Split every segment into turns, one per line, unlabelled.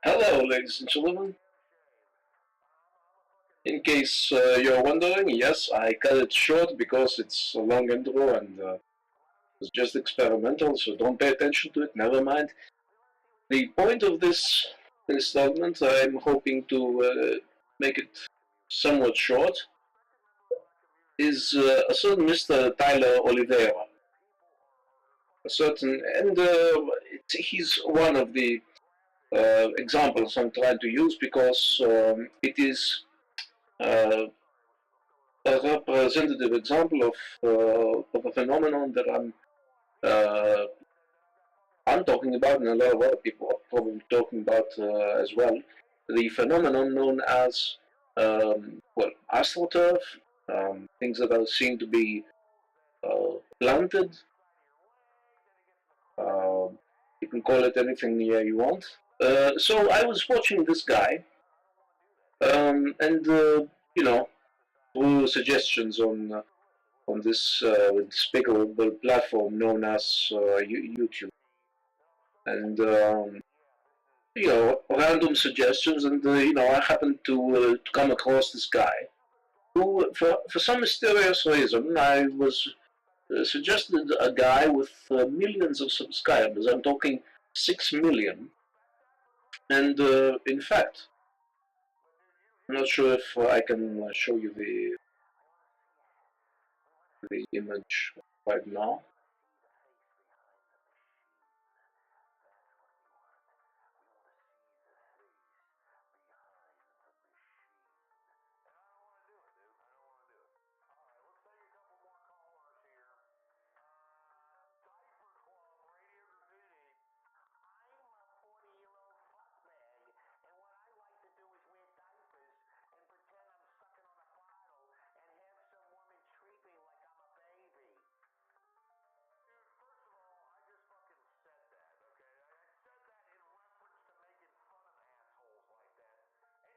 Hello, ladies and gentlemen. In case you're wondering, yes, I cut it short because it's a long intro and it's just experimental, so don't pay attention to it, never mind. The point of this installment, I'm hoping to make it somewhat short, is a certain Mr. Tyler Oliveira. He's one of the examples I'm trying to use because it is a representative example of a phenomenon that I'm talking about, and a lot of other people are probably talking about as well. The phenomenon known as astroturf, things that are seen to be planted. You can call it anything you want. So I was watching this guy, and through suggestions on this despicable platform known as YouTube, and random suggestions, and I happened to come across this guy who, for some mysterious reason, I was suggested a guy with millions of subscribers. I'm talking 6 million, and in fact, I'm not sure if I can show you the image right now.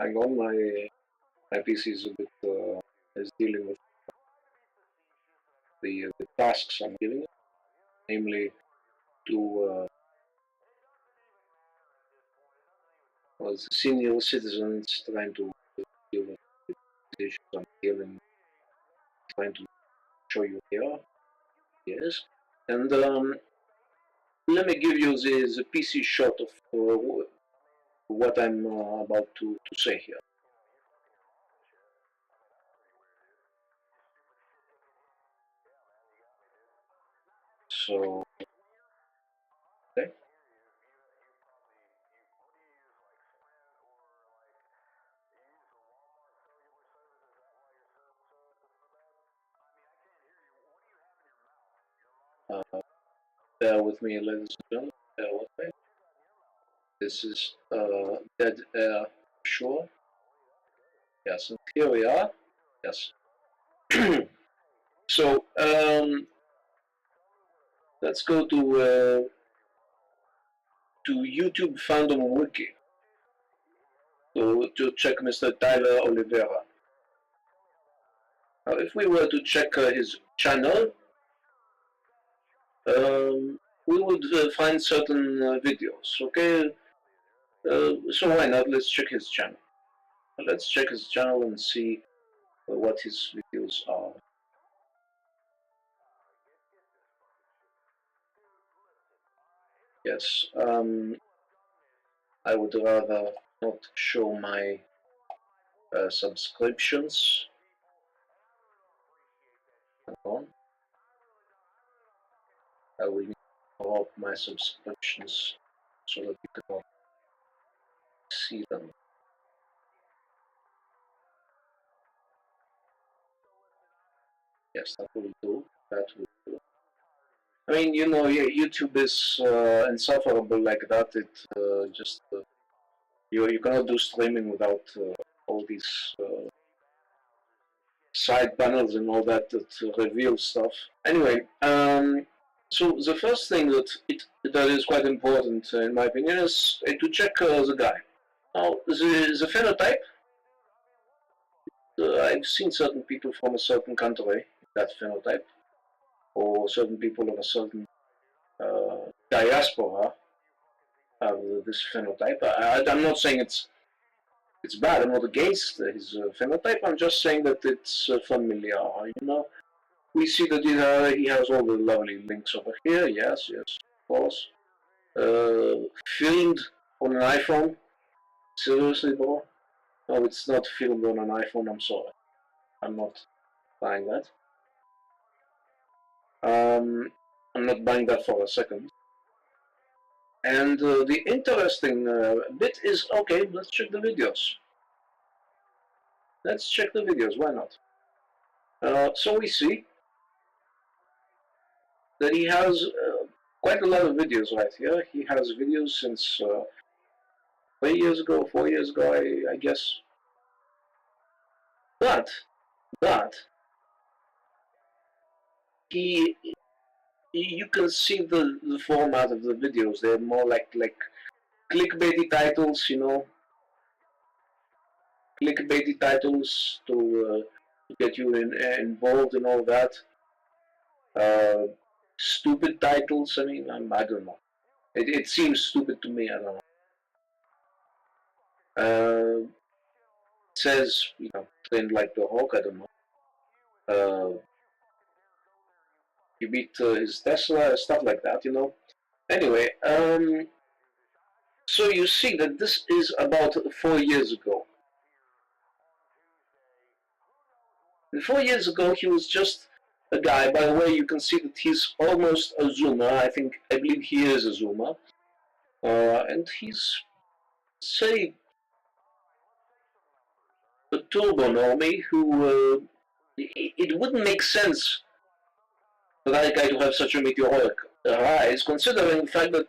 Hang on, my PC is a bit is dealing with the tasks I'm giving it, namely to as senior citizens trying to deal with the issues I'm dealing, trying to show you here. Yes, and let me give you the PC shot of what I'm about to say here. So, okay. Bear with me, ladies and gentlemen. Bear with me. This is dead air shore. Yes, and here we are. Yes. So let's go to YouTube fandom wiki to check Mr. Tyler Oliveira. Now, if we were to check his channel, we would find certain videos. Okay, so why not? Let's check his channel. Let's check his channel and see what his videos are. Yes, I would rather not show my subscriptions. Hang on. I will need to drop my subscriptions so that you cannot see them. Yes, that will do. That will do. I mean, YouTube is insufferable like that. It just you cannot do streaming without all these side panels and all that reveal stuff. Anyway, so the first thing that is quite important in my opinion is to check the guy. Now, the phenotype. I've seen certain people from a certain country, that phenotype, or certain people of a certain diaspora this phenotype. I'm not saying it's bad. I'm not against his phenotype. I'm just saying that it's familiar. We see that he has all the lovely links over here. Yes, of course. Filmed on an iPhone. Seriously, bro? No, it's not filmed on an iPhone. I'm sorry. I'm not buying that. I'm not buying that for a second. And the interesting bit is, okay, let's check the videos. Let's check the videos, why not? So we see that he has quite a lot of videos right here. He has videos since 3 years ago, 4 years ago, I guess. But you can see the format of the videos. They're more like clickbaity titles, clickbaity titles to get you involved in all that. Stupid titles. I mean, I don't know. It seems stupid to me. I don't know. It says, trained like the hawk. I don't know. He beat his Tesla, stuff like that. Anyway, so you see that this is about 4 years ago. And 4 years ago, he was just a guy. By the way, you can see that he's almost a Zoomer. I believe he is a Zoomer. And he's, say, a turbo normie who, it wouldn't make sense for that guy to have such a meteoric rise, considering the fact that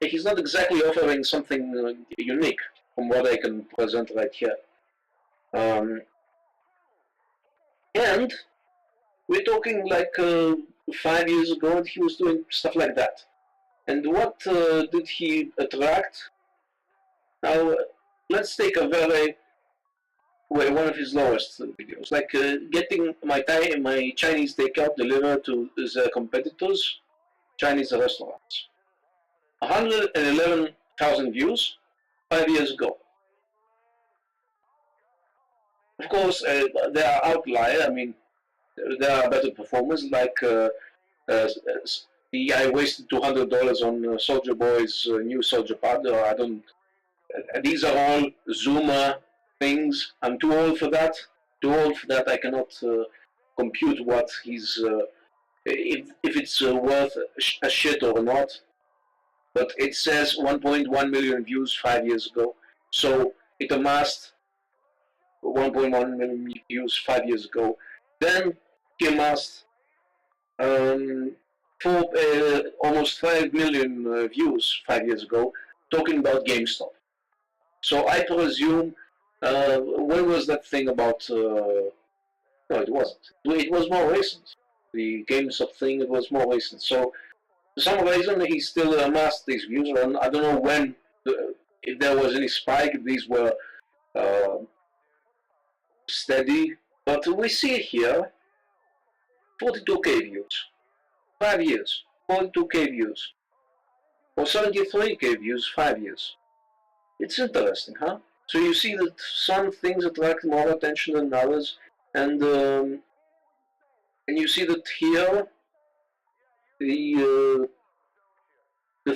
he's not exactly offering something unique from what I can present right here. And we're talking like 5 years ago, and he was doing stuff like that. And what did he attract? Now, let's take one of his lowest videos, like getting my Chinese takeout delivered to the competitors' Chinese restaurants. 111,000 views 5 years ago. Of course, there are outliers. I mean, there are better performers, like I wasted $200 on Soldier Boy's new Soldier Pad. These are all Zoomer things. I'm too old for that. I cannot compute what he's, if it's worth a shit or not. But it says 1.1 million views 5 years ago. So it amassed 1.1 million views 5 years ago. Then he amassed almost 5 million views 5 years ago, talking about GameStop. So I presume, when was that thing about? No, it wasn't. It was more recent. The GameStop thing, it was more recent. So for some reason, he still amassed these views. And I don't know when, if there was any spike, if these were steady. But we see here 42k views. 5 years. 42k views. Or 73k views, 5 years. It's interesting, huh? So you see that some things attract more attention than others, and you see that here the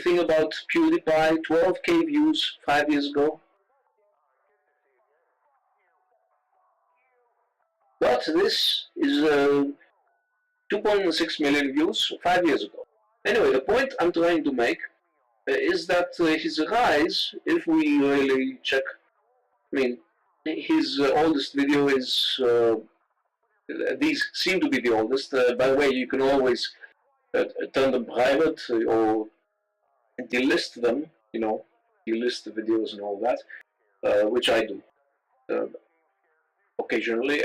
thing about PewDiePie, 12k views 5 years ago. But this is 2.6 million views 5 years ago. Anyway, the point I'm trying to make is that his rise, if we really check, I mean, his oldest video is, these seem to be the oldest. By the way, you can always turn them private or delist them, delist the videos and all that, which I do occasionally,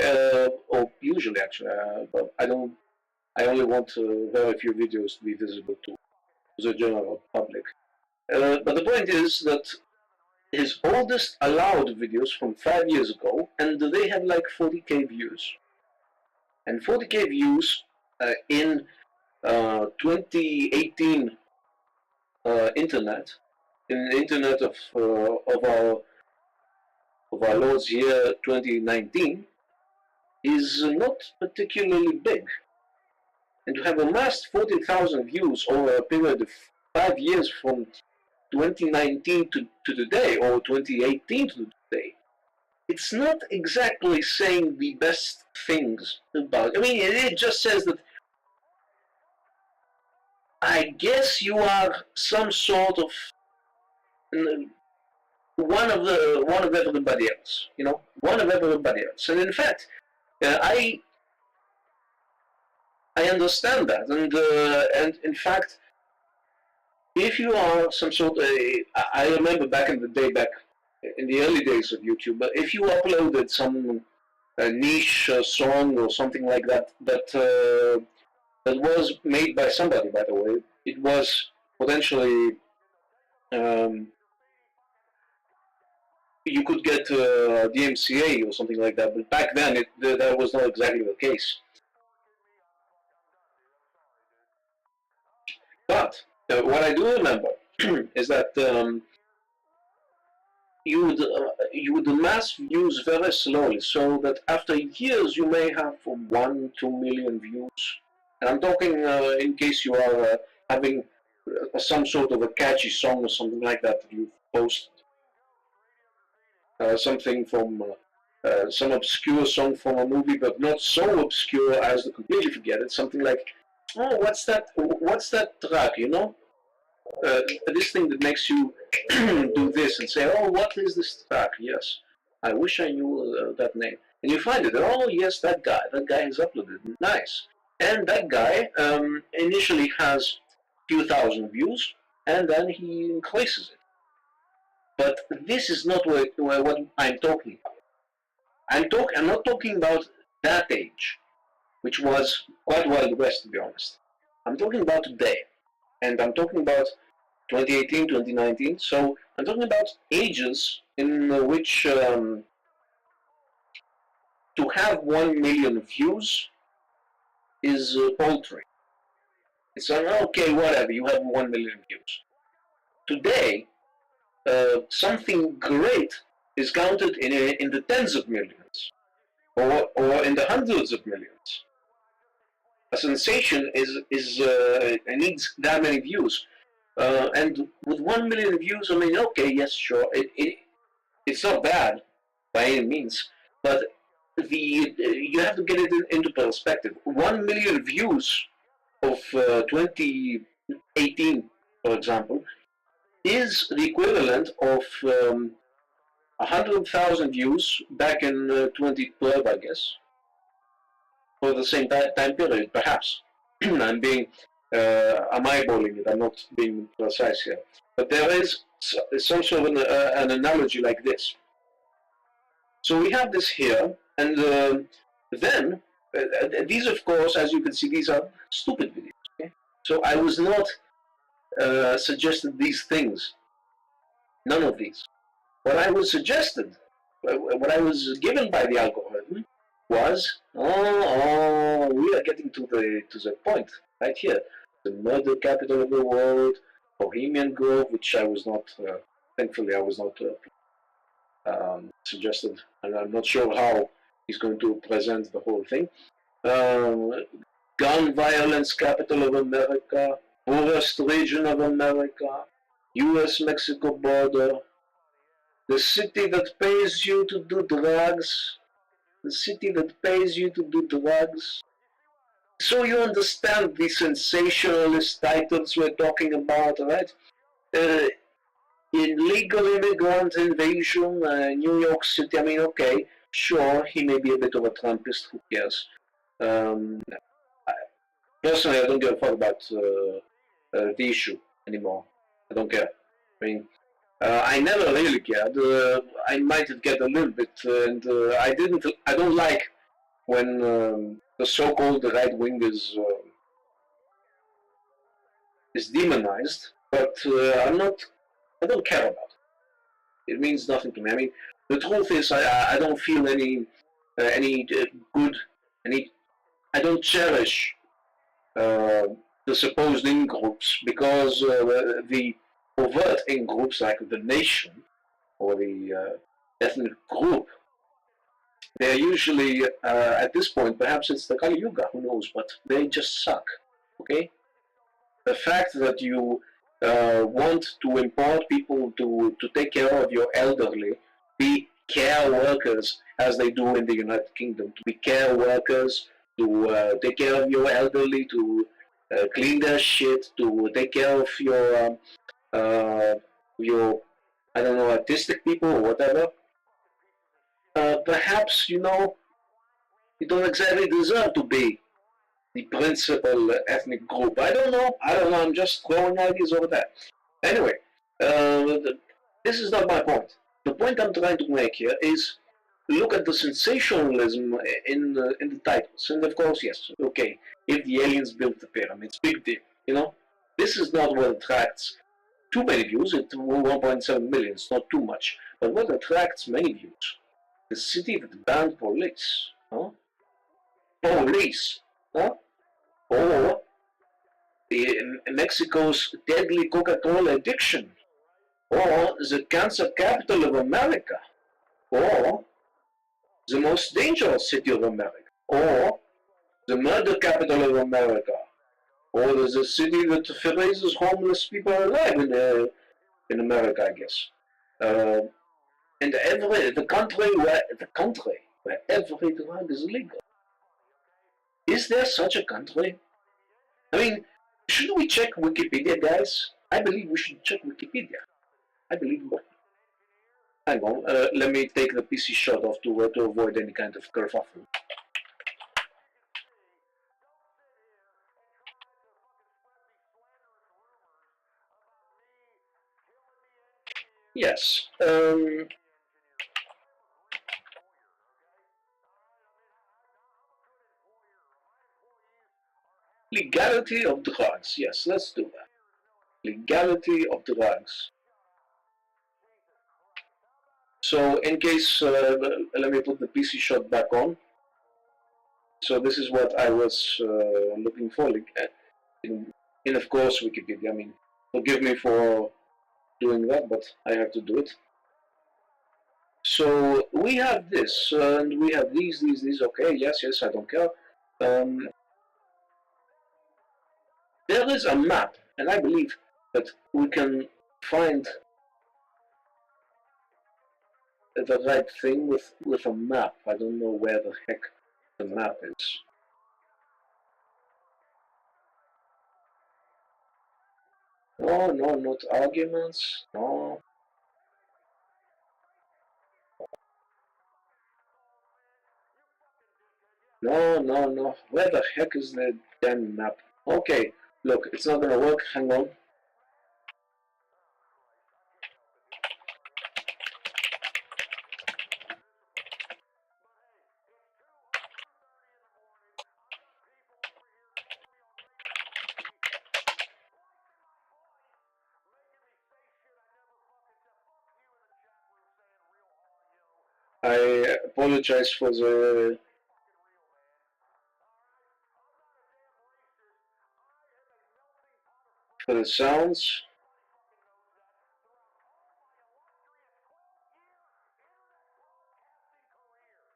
or usually actually, but I only want very few videos to be visible to the general public. But the point is that his oldest allowed videos from 5 years ago, and they have like 40k views. And 40k views in 2018 internet in the internet of our Lord's year 2019 is not particularly big. And to have amassed 40,000 views over a period of 5 years from 2019 to today, or 2018 to today, it's not exactly saying the best things about. I mean, it just says that I guess you are some sort of one of everybody else, you know, one of everybody else. And in fact, I understand that, and in fact, if you are some sort of, I remember back in the day, back in the early days of YouTube, but if you uploaded some niche song or something like that, that was made by somebody, by the way, it was potentially you could get DMCA or something like that, but back then that was not exactly the case. But what I do remember is that you would amass views very slowly, so that after years you may have 1-2 million views. And I'm talking in case you are having some sort of a catchy song or something like that that you've posted. Something from some obscure song from a movie, but not so obscure as to completely forget it. Something like, oh, what's that track, you know? This thing that makes you do this and say, oh, what is this track? Yes, I wish I knew that name. And you find it, oh, yes, that guy has uploaded. Nice. And that guy initially has a few thousand views, and then he increases it. But this is not what I'm talking about. I'm not talking about that age, which was quite Wild West, to be honest. I'm talking about today. And I'm talking about 2018, 2019. So I'm talking about ages in which to have 1 million views is paltry. It's okay, whatever, you have 1 million views. Today, something great is counted in the tens of millions, or in the hundreds of millions. A sensation needs that many views, and with 1 million views, I mean, okay, yes, sure, it's not bad by any means, but you have to get it into perspective. 1 million views of 2018, for example, is the equivalent of 100,000 views back in 2012, I guess, for the same time period, perhaps. I'm eyeballing it, I'm not being precise here. But there is some sort of an analogy like this. So we have this here, and then, these, of course, as you can see, these are stupid videos. Okay? So I was not suggested these things. None of these. What I was suggested, what I was given by the algorithm was, we are getting to the point right here. The murder capital of the world, Bohemian Grove, which I was not, thankfully, I was not suggested, and I'm not sure how he's going to present the whole thing. Gun violence capital of America, poorest region of America, US-Mexico border, the city that pays you to do drugs, the city that pays you to do drugs. So you understand the sensationalist titles we're talking about, right? Illegal immigrant invasion, New York City, I mean, okay, sure, he may be a bit of a Trumpist, who cares? Personally, I don't give a fuck about the issue anymore. I don't care. I mean, I never really cared. I might have cared a little bit, and I don't like when the so-called right wing is demonized. But I don't care about it. It means nothing to me. I mean, the truth is, I don't feel any good, I don't cherish the supposed in-groups, because the overt in groups like the nation or the ethnic group, they're usually, at this point, perhaps it's the Kali Yuga, who knows, but they just suck, okay? The fact that you want to import people to take care of your elderly, be care workers, as they do in the United Kingdom, to be care workers, to take care of your elderly, to clean their shit, to take care of your, I don't know, artistic people or whatever. Perhaps, you know, you don't exactly deserve to be the principal ethnic group. I don't know. I'm just throwing ideas over there. Anyway, this is not my point. The point I'm trying to make here is look at the sensationalism in the titles. And of course, yes, okay, if the aliens built the pyramids, big deal. You know, this is not what attracts too many views. It's 1.7 million. It's not too much. But what attracts many views? The city that banned police. Huh? Police. Huh? Or Mexico's deadly Coca-Cola addiction, or the cancer capital of America, or the most dangerous city of America, or the murder capital of America, or the city that raises homeless people alive in America, I guess. And the country where every drug is legal. Is there such a country? I mean, shouldn't we check Wikipedia, guys? I believe we should check Wikipedia. I believe. Hang on, let me take the PC shot off to avoid any kind of kerfuffle. Yes. Legality of drugs. Yes, let's do that. Legality of drugs. So in case, let me put the PC shot back on. So this is what I was looking for in of course, Wikipedia. I mean, forgive me for doing that, but I have to do it. So we have this, and we have these. Okay, yes, I don't care. There is a map, and I believe that we can find the right thing with a map. I don't know where the heck the map is. No, not arguments. No. No. Where the heck is the damn map? Okay, look, it's not gonna work. Hang on. I apologize for the sounds.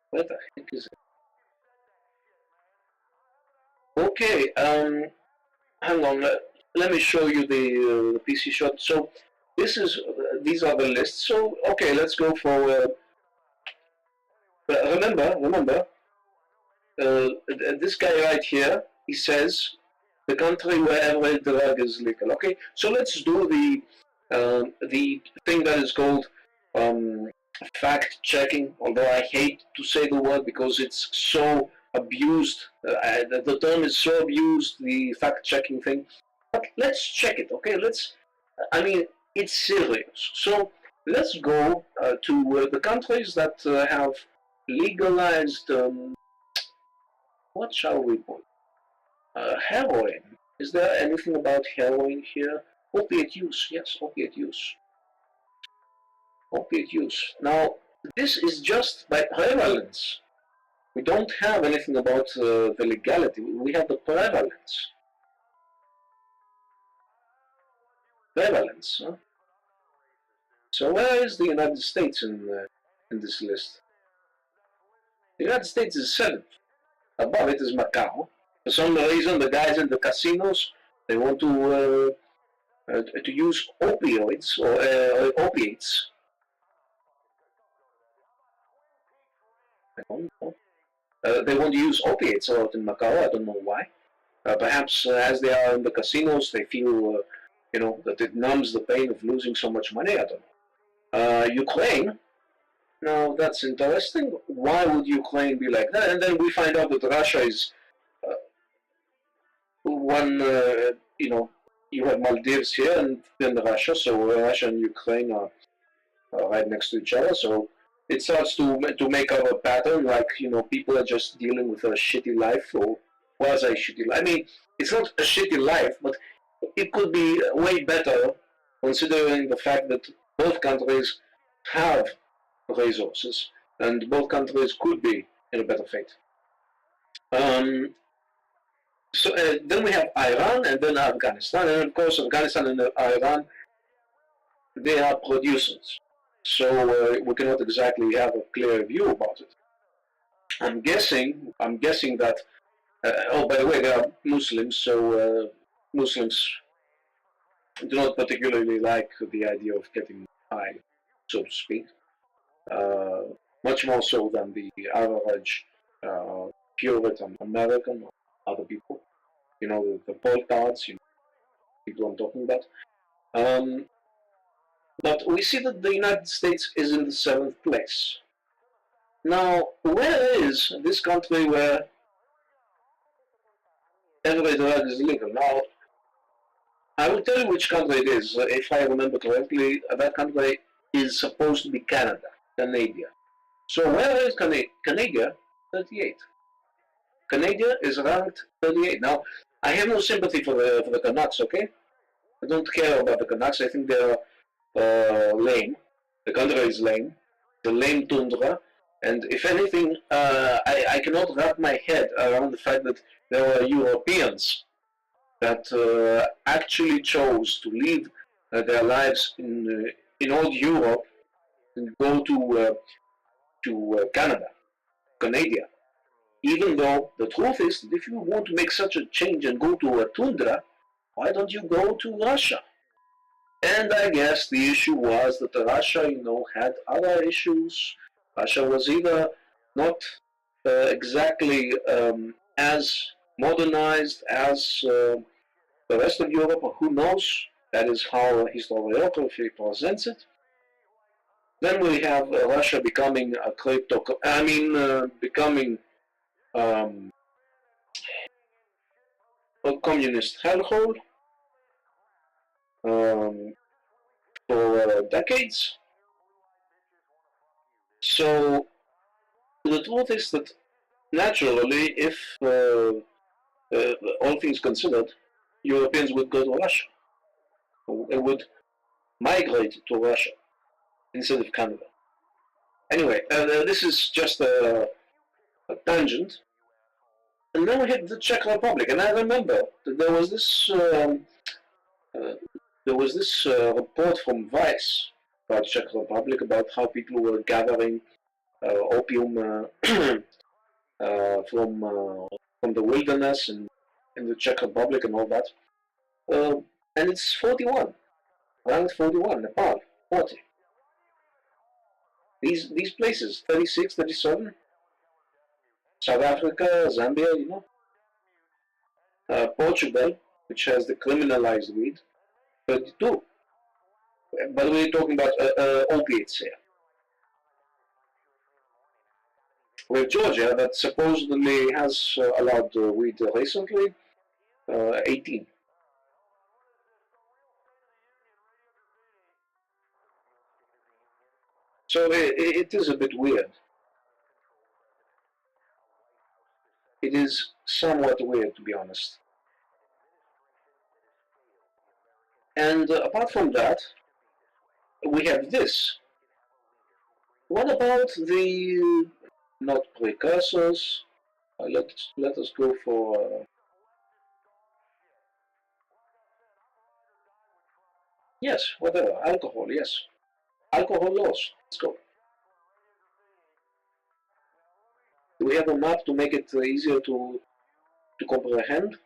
Where the heck is it? Okay, hang on. Let me show you the PC shot. So these are the lists. So okay, let's go for. Remember, this guy right here. He says the country where every drug is legal. Okay, so let's do the thing that is called fact checking. Although I hate to say the word because it's so abused. The term is so abused. The fact checking thing. But let's check it. Okay, I mean, it's serious. So let's go to the countries that have legalized. What shall we put? Heroin. Is there anything about heroin here? Opiate use. Yes, opiate use. Opiate use. Now, this is just by prevalence. We don't have anything about the legality. We have the prevalence. Prevalence. Huh? So where is the United States in this list? The United States is 7th. Above it is Macau. For some reason, the guys in the casinos, they want to use opioids or opiates. I don't know. They want to use opiates a lot in Macau. I don't know why. Perhaps as they are in the casinos, they feel, that it numbs the pain of losing so much money. I don't know. Ukraine. Now that's interesting. Why would Ukraine be like that? And then we find out that Russia is one. You have Maldives here and then Russia. So Russia and Ukraine are right next to each other. So it starts to make up a pattern, like people are just dealing with a shitty life or quasi shitty life. I mean, it's not a shitty life, but it could be way better considering the fact that both countries have resources and both countries could be in a better fate. So then we have Iran and then Afghanistan, and of course Afghanistan and Iran, they are producers. So we cannot exactly have a clear view about it. I'm guessing that. Oh, by the way, they are Muslims, so Muslims do not particularly like the idea of getting high, so to speak. Much more so than the average Puritan American or other people. The poll cards, people I'm talking about. But we see that the United States is in the 7th place. Now, where is this country where every drug is legal? Now, I will tell you which country it is. If I remember correctly, that country is supposed to be Canada. So where is Canada? 38. Canada is ranked 38. Now, I have no sympathy for the Canucks, okay? I don't care about the Canucks. I think they're lame. The country is lame. The lame tundra. And if anything, I cannot wrap my head around the fact that there are Europeans that actually chose to live their lives in old Europe and go to Canada. Even though the truth is that if you want to make such a change and go to a tundra, why don't you go to Russia? And I guess the issue was that Russia, had other issues. Russia was either not exactly as modernized as the rest of Europe, or who knows. That is how historiography presents it. Then we have Russia becoming a becoming a communist hellhole for decades. So the truth is that naturally, if all things considered, Europeans would go to Russia. They would migrate to Russia instead of Canada. Anyway, this is just a tangent. And then we hit the Czech Republic, and I remember that there was this report from Vice about Czech Republic about how people were gathering opium from the wilderness and in the Czech Republic and all that. And it's 41, ranked 41, Nepal 40. These places 36, 37. South Africa, Zambia, Portugal, which has the criminalized weed, 32. But we're talking about opiates here. We have Georgia, that supposedly has allowed weed recently, 18. So it is a bit weird. It is somewhat weird, to be honest. And apart from that, we have this. What about the not precursors? Let us go for yes, whatever, alcohol. Yes, alcohol laws. Let's go. Do we have a map to make it easier to comprehend?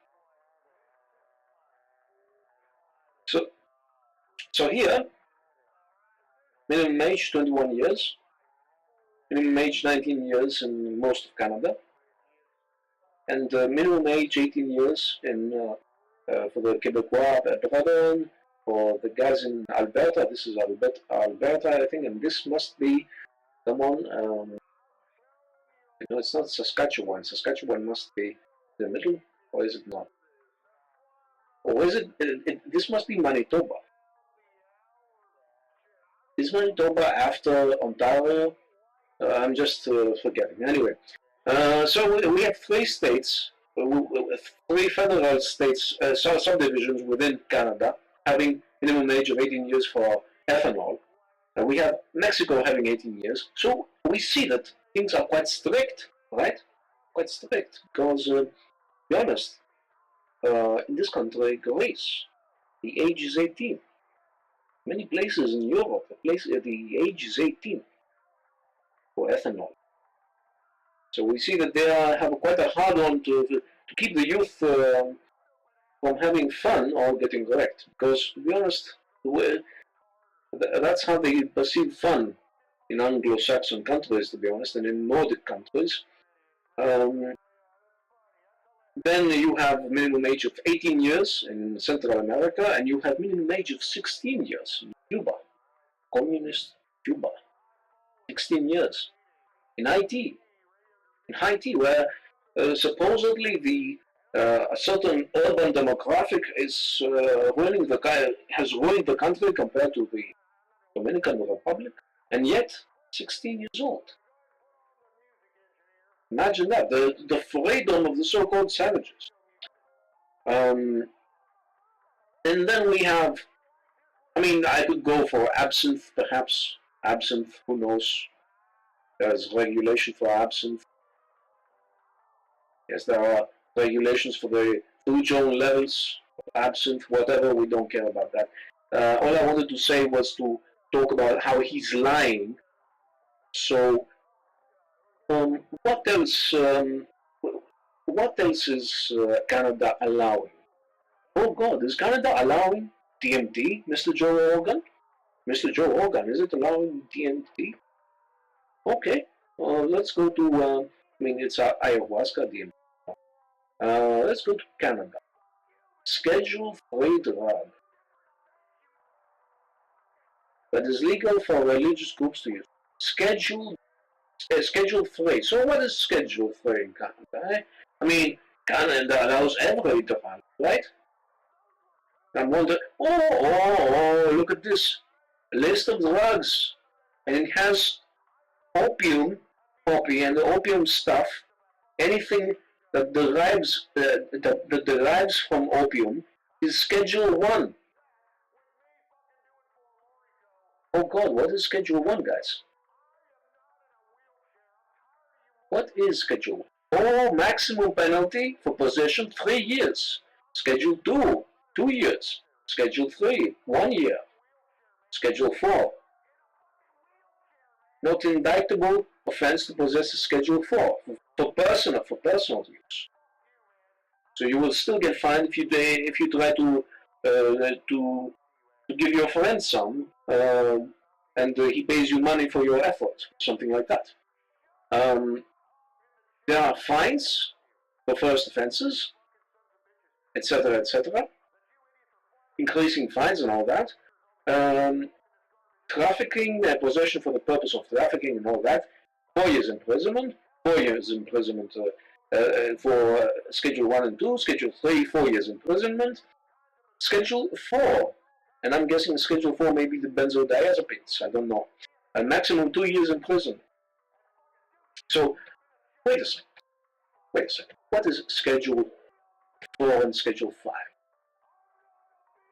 So here, minimum age 21 years, minimum age 19 years in most of Canada, and minimum age 18 years in for the Quebecois brethren, for the guys in Alberta. This is Alberta, I think, and this must be someone. No, it's not Saskatchewan. Saskatchewan must be the middle, or is it not? Or is it? This must be Manitoba. Is Manitoba after Ontario? I'm just forgetting. Anyway, so we have three states, three federal states, subdivisions within Canada having minimum age of 18 years for ethanol. We have Mexico having 18 years. So we see that things are quite strict, right? Quite strict, because, to be honest, in this country, Greece, the age is 18. Many places in Europe, the age is 18 for ethanol. So we see that they have quite a hard on to keep the youth from having fun or getting wrecked. Because, to be honest, that's how they perceive fun in Anglo-Saxon countries, to be honest, and in Nordic countries. Then you have minimum age of 18 years in Central America, and you have minimum age of 16 years in Cuba, communist Cuba. 16 years in Haiti, where supposedly a certain urban demographic is has ruined the country compared to the Dominican Republic, and yet 16 years old. Imagine that, the freedom of the so-called savages. And then we have, I mean, I could go for absinthe, perhaps. Absinthe, who knows? There's regulation for absinthe. Yes, there are regulations for the fruit levels of absinthe, whatever, we don't care about that. All I wanted to say was to talk about how he's lying. So, what else is Canada allowing? Oh God, is Canada allowing DMT, Mr. Joe Rogan? Mr. Joe Rogan, is it allowing DMT? Okay, let's go to, it's ayahuasca DMT. Let's go to Canada. Schedule 3 drug that is legal for religious groups to use. Schedule 3. So what is Schedule 3 in Canada? Eh? I mean, Canada allows every drug, right? I'm wondering, look at this list of drugs, and it has opium, poppy, and the opium stuff. Anything that derives from opium is Schedule 1. Oh God, what is Schedule 1, guys? What is Schedule 1? Oh, maximum penalty for possession, 3 years. Schedule 2, 2 years. Schedule 3, 1 year. Schedule 4, not indictable offense to possess a Schedule 4 for personal use. So you will still get fined if you try to give your friend some, and he pays you money for your effort, something like that. There are fines for first offenses, etc., etc. Increasing fines and all that. Trafficking, possession for the purpose of trafficking and all that. 4 years imprisonment. 4 years imprisonment for Schedule 1 and 2. Schedule 3, 4 years imprisonment. Schedule 4, and I'm guessing Schedule 4 may be the benzodiazepines, I don't know. A maximum 2 years in prison. So, wait a second. What is Schedule 4 and Schedule 5?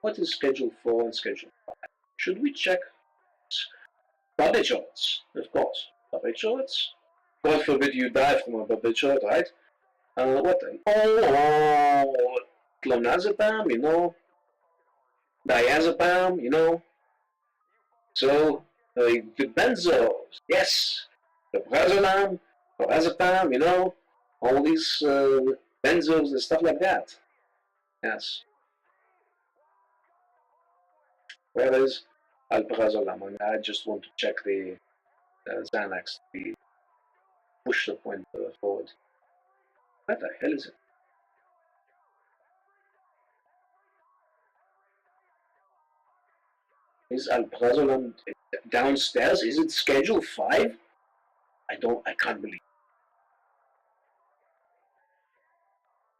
What is Schedule 4 and Schedule 5? Should we check? Barbiturates, of course. Barbiturates. God forbid you die from a barbiturate, right? What then? Clonazepam, you know. Diazepam, you know. So, the benzos, yes, the prazolam, lorazepam, you know, all these benzos and stuff like that. Yes. Where is alprazolam? I just want to check the Xanax, the push the point forward. What the hell is it? Is alprazolam downstairs? Is it schedule 5? I can't believe.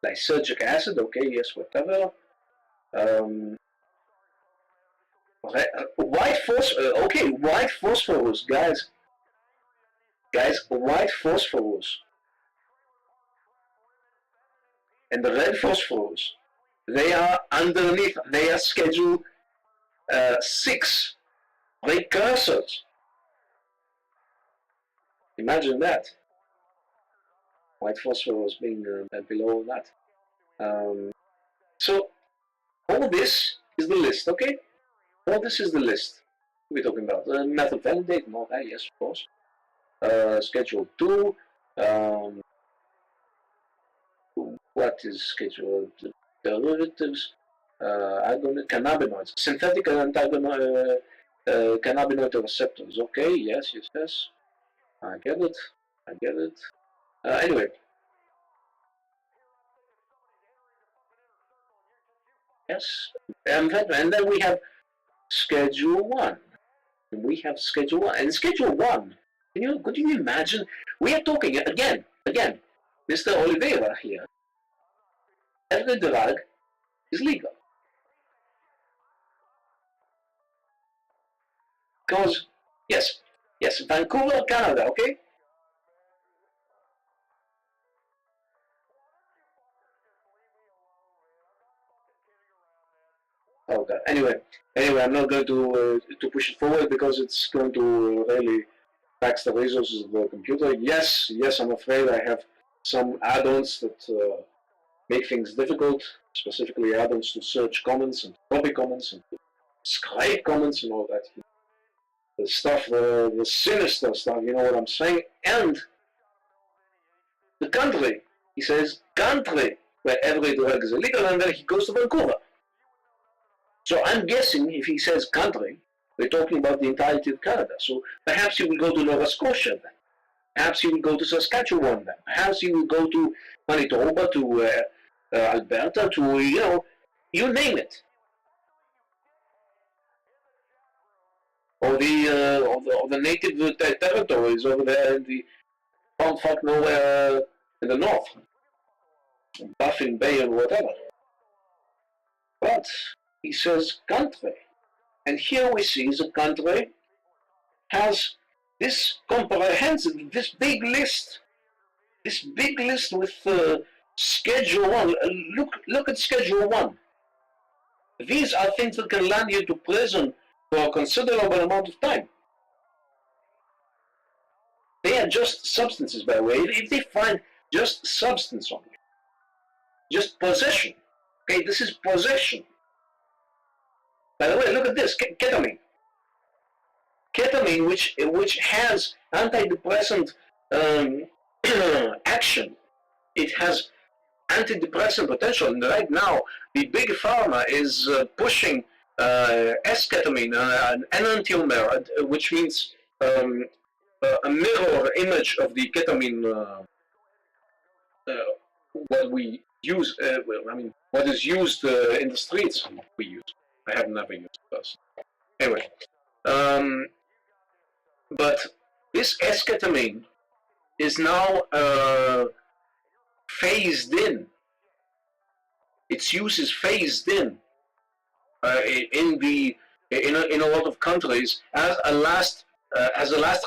Lysergic acid, okay, yes, whatever. White phosphorus, okay, white phosphorus, guys, white phosphorus and the red phosphorus, they are underneath, they are schedule 6 precursors. Imagine that. White phosphorus being below that. So all this is the list, okay? All this is the list we're talking about. Method validate and all that, yes, of course. Schedule 2. What is schedule? Derivatives, cannabinoids, synthetic cannabinoid receptors. Okay, yes. I get it. Anyway. Yes, and then we have Schedule 1. And Schedule 1, could you imagine? We are talking, again, Mr. Oliveira here. Every drug is legal. Because, yes, Vancouver, Canada, okay? Okay. Anyway, I'm not going to push it forward because it's going to really tax the resources of the computer. Yes, I'm afraid I have some add-ons that make things difficult, specifically add-ons to search comments and copy comments and scrape comments and all that. The stuff, the sinister stuff, you know what I'm saying? And the country. He says country where every drug is illegal, and then he goes to Vancouver. So I'm guessing if he says country, we're talking about the entirety of Canada. So perhaps he will go to Nova Scotia then. Perhaps he will go to Saskatchewan then. Perhaps he will go to Manitoba, to Alberta, to, you name it. Or the native territories over there in the bumfuck nowhere in the north. Baffin Bay or whatever. But he says country. And here we see the country has this comprehensive, this big list with Schedule 1. Look at Schedule 1. These are things that can land you to prison for a considerable amount of time. They are just substances, by the way. If they find just substance on you, just possession. Okay, this is possession. By the way, look at this, ketamine. Ketamine, which has antidepressant action. It has antidepressant potential, and right now the big pharma is pushing esketamine, an enantiomer, which means a mirror image of the ketamine. What we use, what is used in the streets. We use. I have never used it. Anyway, but this esketamine is now phased in. Its use is phased in in a lot of countries as a last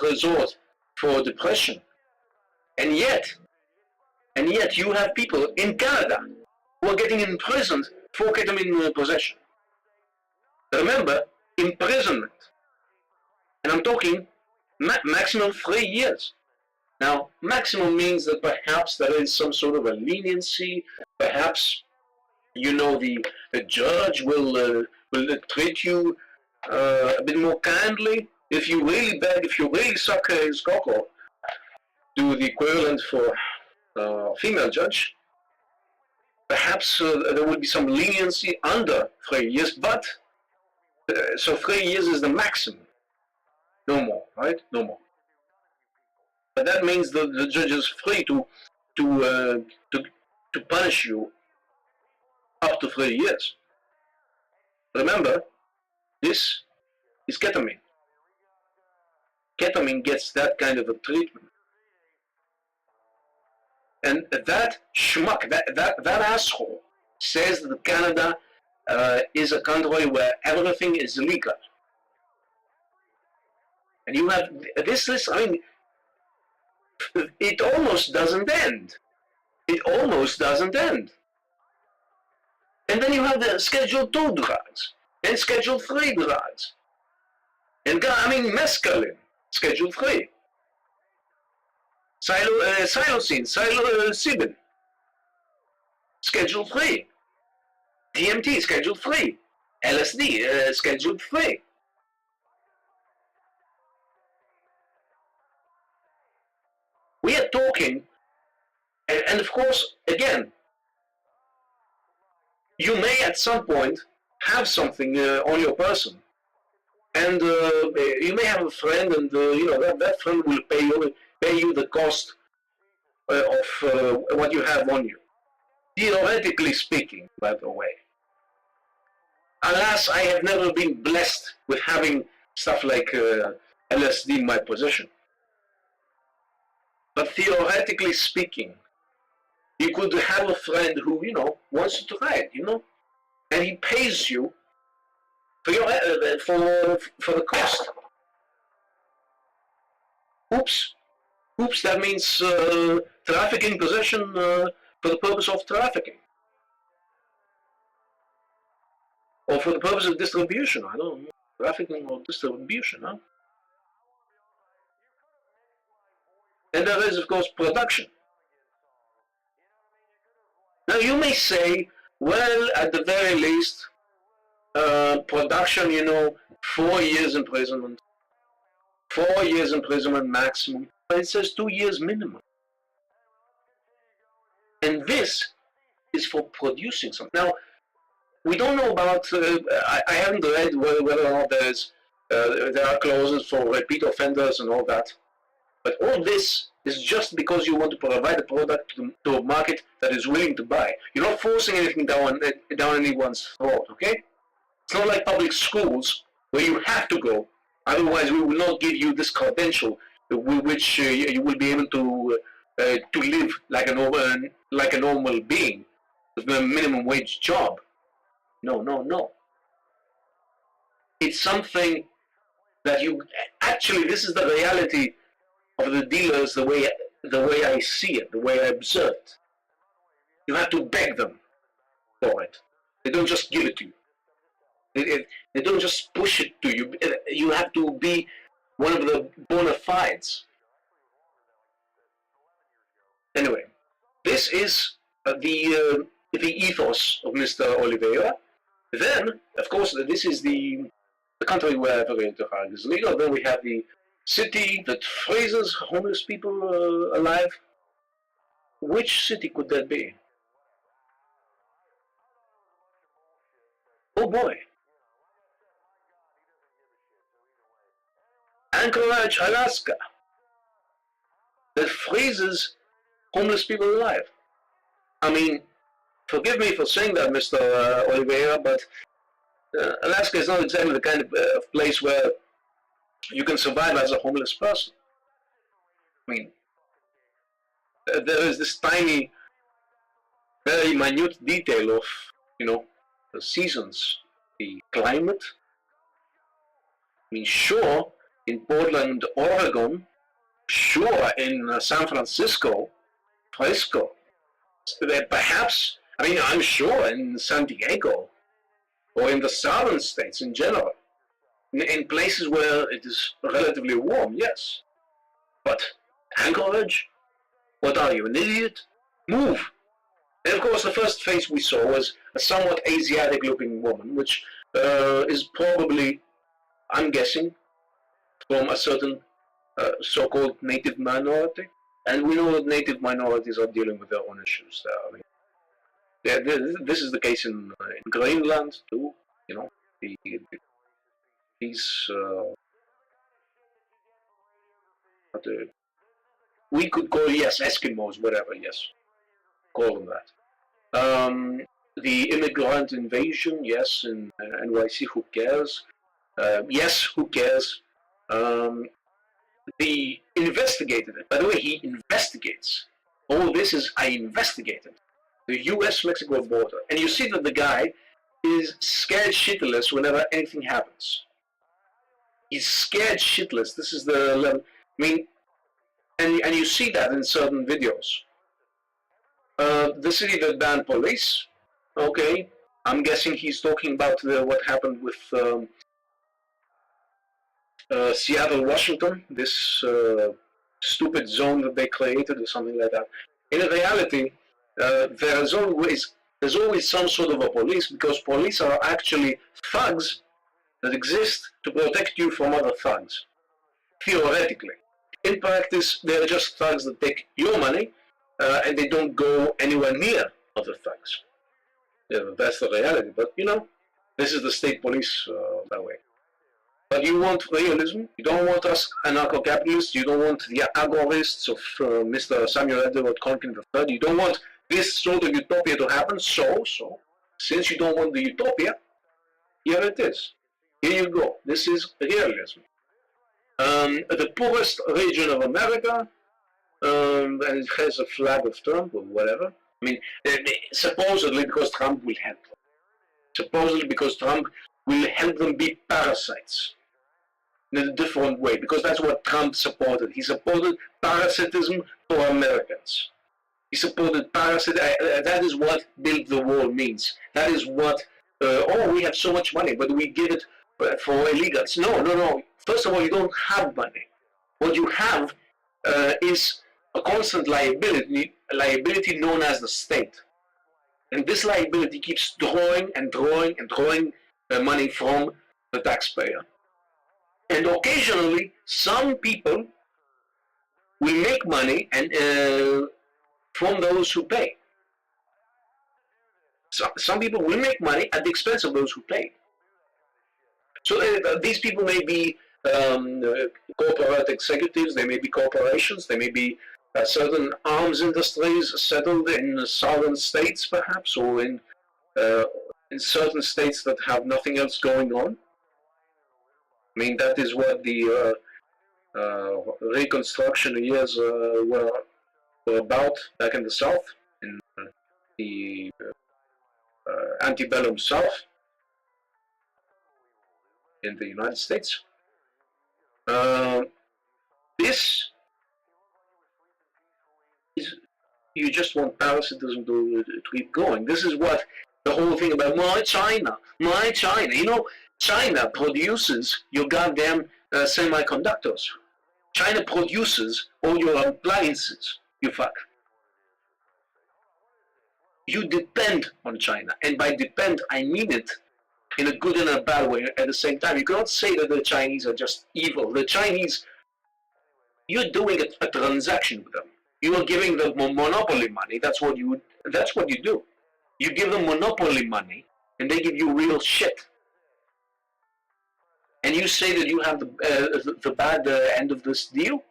resort for depression, and yet you have people in Canada who are getting imprisoned for ketamine possession. Remember, imprisonment, and I'm talking maximum 3 years. Now, maximum means that perhaps there is some sort of a leniency. Perhaps, the judge will treat you a bit more kindly. if you really beg, if you really suck his cock, or do the equivalent for female judge, perhaps there will be some leniency under 3 years, but so 3 years is the maximum. No more, right? No more. But that means the judge is free to punish you up to 3 years. Remember, this is ketamine. Ketamine gets that kind of a treatment. And that schmuck, that asshole, says that Canada is a country where everything is legal. And you have this, I mean, it almost doesn't end. It almost doesn't end. And then you have the Schedule 2 drugs, and Schedule 3 drugs. And mescaline, Schedule 3. Psilocin, psilocybin, Schedule 3. DMT, Schedule 3. LSD, Schedule 3. We are talking, and of course, again, you may at some point have something on your person, and you may have a friend, and that friend will pay you the cost of what you have on you. Theoretically speaking, by the way. Alas, I have never been blessed with having stuff like LSD in my possession. But theoretically speaking, you could have a friend who, wants to try it, and he pays you for for the cost. Oops, that means trafficking, possession for the purpose of trafficking. Or for the purpose of distribution, I don't know, trafficking or distribution, huh? And there is, of course, production. Now you may say, well, at the very least, production, 4 years imprisonment. 4 years imprisonment maximum. But it says 2 years minimum. And this is for producing something. Now, we don't know about, I haven't read whether or not there are clauses for repeat offenders and all that. But all this is just because you want to provide a product to a market that is willing to buy. You're not forcing anything down anyone's throat, okay? It's not like public schools where you have to go. Otherwise, we will not give you this credential with which you will be able to live like a normal being with a minimum wage job. No. It's something that actually, this is the reality of the dealers, the way I see it, the way I observe it. You have to beg them for it. They don't just give it to you. They don't just push it to you. You have to be one of the bona fides. Anyway, this is the ethos of Mr. Oliveira. Then, of course, this is the country where every drug is legal. Then we have the city that freezes homeless people alive. Which city could that be? Oh boy. Anchorage, Alaska. That freezes homeless people alive. I mean, forgive me for saying that, Mr. Oliveira, but Alaska is not exactly the kind of place where you can survive as a homeless person. I mean, there is this tiny, very minute detail of, the seasons, the climate. I mean, sure, in Portland, Oregon, sure, in San Francisco, Frisco, perhaps, I'm sure in San Diego, or in the southern states in general, in places where it is relatively warm, yes. But Anchorage? What are you, an idiot? Move! And of course, the first face we saw was a somewhat Asiatic-looking woman, which is probably, I'm guessing, from a certain so-called native minority, and we know that native minorities are dealing with their own issues there. I mean, this is the case in Greenland too. You know, these we could call, yes, Eskimos, whatever, yes, call them that. The immigrant invasion, yes, in NYC, who cares? Yes, who cares? He investigated it. By the way, he investigates. All this is, I investigated the US-Mexico border. And you see that the guy is scared shitless whenever anything happens. He's scared shitless. This is the level. I mean, and you see that in certain videos. The city that banned police, okay, I'm guessing he's talking about what happened with Seattle, Washington, this stupid zone that they created or something like that. In reality, there's always some sort of a police, because police are actually thugs that exist to protect you from other thugs, theoretically. In practice, they're just thugs that take your money and they don't go anywhere near other thugs. Yeah, that's the reality. But you know, this is the state police that way. But you want realism. You don't want us anarcho-capitalists. You don't want the agorists of Mr. Samuel Edward Conkin III. You don't want this sort of utopia to happen. So, since you don't want the utopia, here it is. Here you go. This is realism. The poorest region of America, and it has a flag of Trump or whatever. I mean, supposedly because Trump will help them. Supposedly because Trump will help them be parasites in a different way, because that's what Trump supported. He supported parasitism for Americans. He supported parasitism. That is what build the wall means. That is what, we have so much money, but we give it for illegals. No. First of all, you don't have money. What you have is a constant liability known as the state. And this liability keeps drawing money from the taxpayer. And occasionally, some people will make money from those who pay. Some people will make money at the expense of those who pay. So these people may be corporate executives, they may be corporations, they may be certain arms industries settled in southern states, perhaps, or in certain states that have nothing else going on. I mean, that is what the Reconstruction years were about back in the South, in the antebellum South in the United States. This is, you just want parasitism to keep going. This is what the whole thing about my China. You know, China produces your goddamn semiconductors. China produces all your appliances, you fuck. You depend on China, and by depend, I mean it in a good and a bad way at the same time. You cannot say that the Chinese are just evil. The Chinese, you're doing a transaction with them. You are giving them monopoly money. That's what you do. You give them monopoly money, and they give you real shit. And you say that you have the bad end of this deal?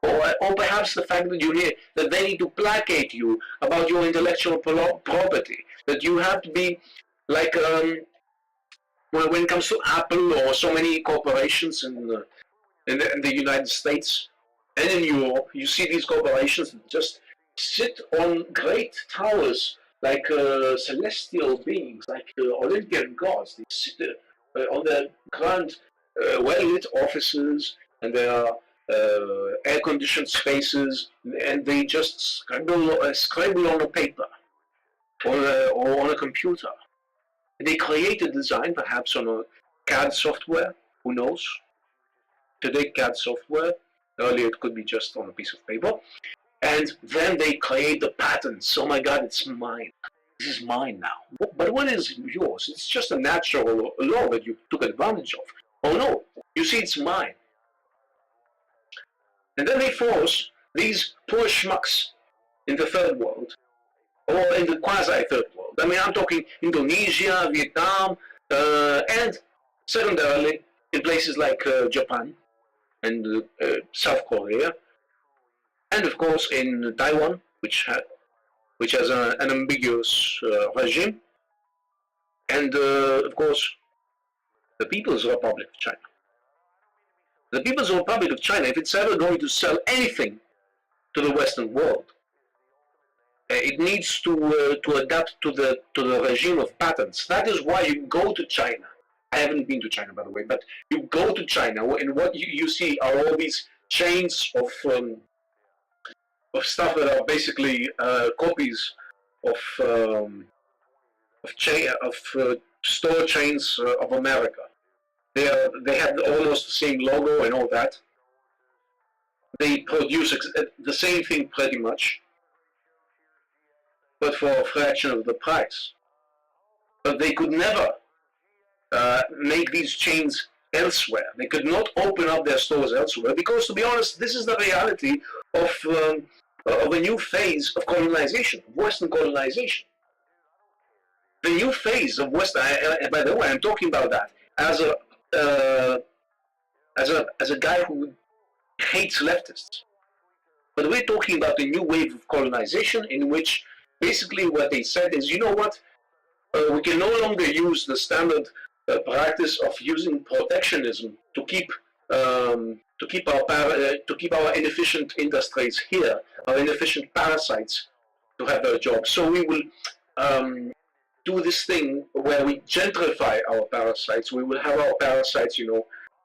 Or perhaps the fact that they need to placate you about your intellectual property, that you have to be like when it comes to Apple or so many corporations in the United States and in Europe, you see these corporations that just sit on great towers like celestial beings, like Olympian gods. They sit on their grand, well-lit offices, and they are air-conditioned spaces, and they just scribble on a paper or on a computer. And they create a design, perhaps on a CAD software, who knows? Today, CAD software. Earlier, it could be just on a piece of paper. And then they create the patents. Oh my God, it's mine. this is mine now. But what is yours? It's just a natural law that you took advantage of. Oh no, you see, it's mine. And then they force these poor schmucks in the third world, or in the quasi-third world. I mean, I'm talking Indonesia, Vietnam, and secondarily in places like Japan and South Korea, and of course in Taiwan, which has an ambiguous regime, and of course the People's Republic of China. The People's Republic of China, if it's ever going to sell anything to the Western world, it needs to adapt to the regime of patents. That is why you go to China. I haven't been to China, by the way, but you go to China, and what you see are all these chains of stuff that are basically copies of store chains of America. They have almost the same logo and all that. They produce the same thing pretty much, but for a fraction of the price. But they could never make these chains elsewhere. They could not open up their stores elsewhere because, to be honest, this is the reality of a new phase of colonization, Western colonization. The new phase of Western. By the way, I'm talking about that as a guy who hates leftists. But we're talking about a new wave of colonization in which basically what they said is, you know what, we can no longer use the standard practice of using protectionism to keep our inefficient industries here, our inefficient parasites to have their jobs. So we will do this thing where we gentrify our parasites. We will have our parasites,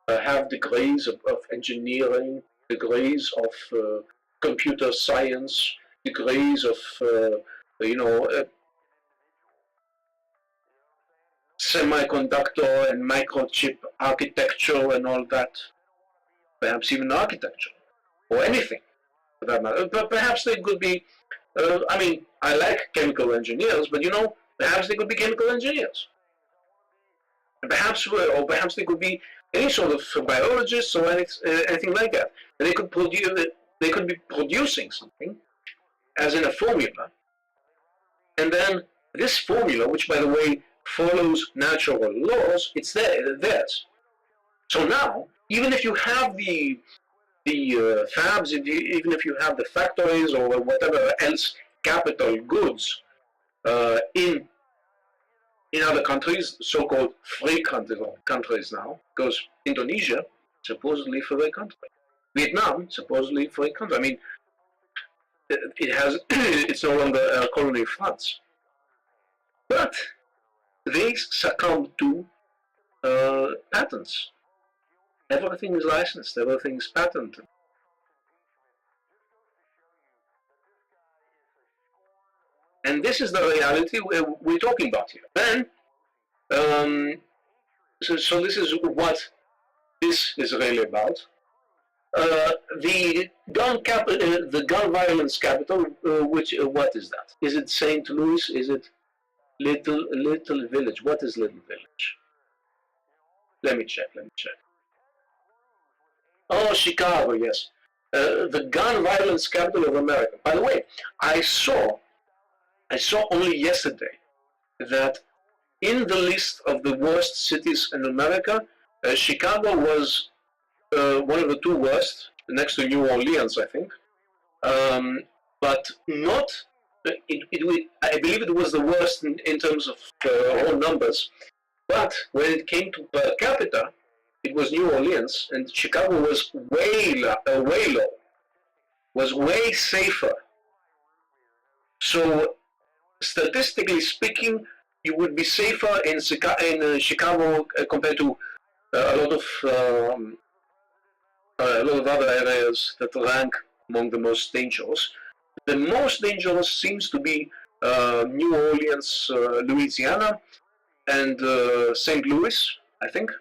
have degrees of engineering, degrees of computer science, degrees of semiconductor and microchip architecture and all that. Perhaps even architecture or anything for that matter. But perhaps they could be. I like chemical engineers, but perhaps they could be chemical engineers. Perhaps they could be any sort of biologists or anything like that. And they could be producing something, as in a formula, and then this formula, which by the way follows natural laws, it's theirs. So now, even if you have the fabs, even if you have the factories or whatever else capital goods in other countries, so-called free countries now, because Indonesia, supposedly a free country. Vietnam, supposedly a free country. I mean, it's no longer a colony of France. But they succumb to patents. Everything is licensed, everything is patented. And this is the reality we're talking about here. Then, so this is what this is really about. The gun violence capital, what is that? Is it St. Louis? Is it Little Village? What is Little Village? Let me check. Oh, Chicago, yes. The gun violence capital of America. By the way, I saw only yesterday that in the list of the worst cities in America, Chicago was one of the two worst, next to New Orleans, I think. But not. I believe it was the worst in terms of raw numbers. But when it came to per capita, it was New Orleans, and Chicago was way low, was way safer. So, statistically speaking, you would be safer in Chicago compared to a lot of other areas that rank among the most dangerous. The most dangerous seems to be New Orleans, Louisiana, and St. Louis, I think,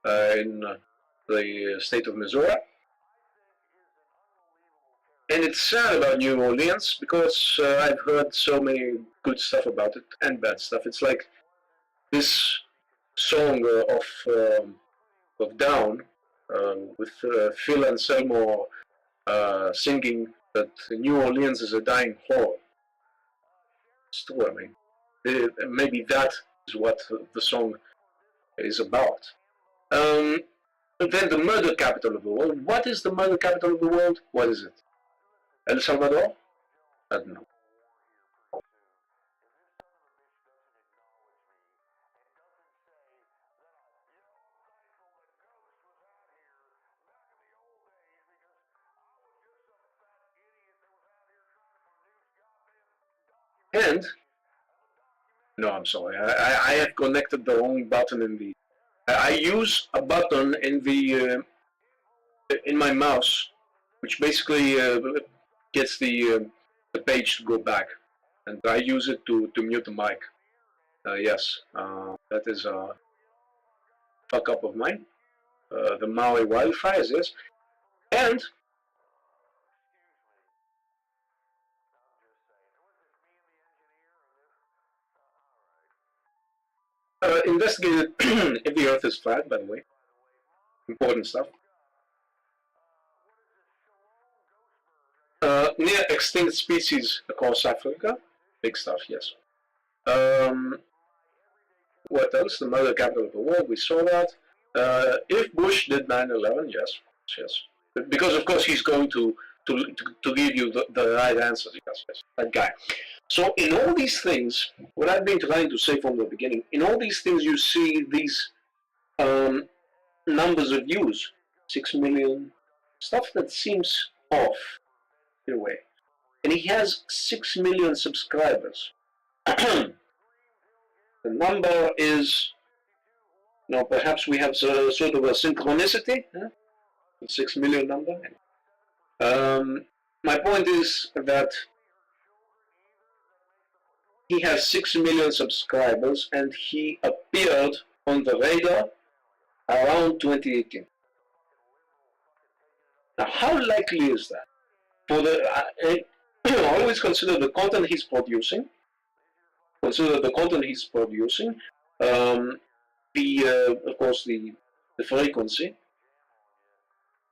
in the state of Missouri. And it's sad about New Orleans because I've heard so many good stuff about it and bad stuff. It's like this song of Down with Phil Anselmo singing that New Orleans is a dying whore. It's true, I mean, maybe that is what the song is about. Then the murder capital of the world. What is the murder capital of the world? What is it? El Salvador? I don't know. And no, I'm sorry. I have connected the wrong button in the. I use a button in my mouse, which basically gets the page to go back, and I use it to mute the mic. Yes, that is a fuck up of mine. The Maui wildfires, yes, and investigated if the Earth is flat. By the way, important stuff. Near extinct species across Africa, big stuff. Yes. What else? The murder capital of the world. We saw that. If Bush did 9/11, yes, yes, because of course he's going to give you the right answers. Yes, yes, that guy. So in all these things, what I've been trying to say from the beginning, in all these things you see these numbers of views, 6 million, stuff that seems off in a way. And he has 6 million subscribers. The number is, perhaps we have sort of a synchronicity, the 6 million number. My point is that he has 6 million subscribers and he appeared on the radar around 2018. Now, how likely is that? For always consider the content he's producing. Consider the content he's producing. Of course, the frequency.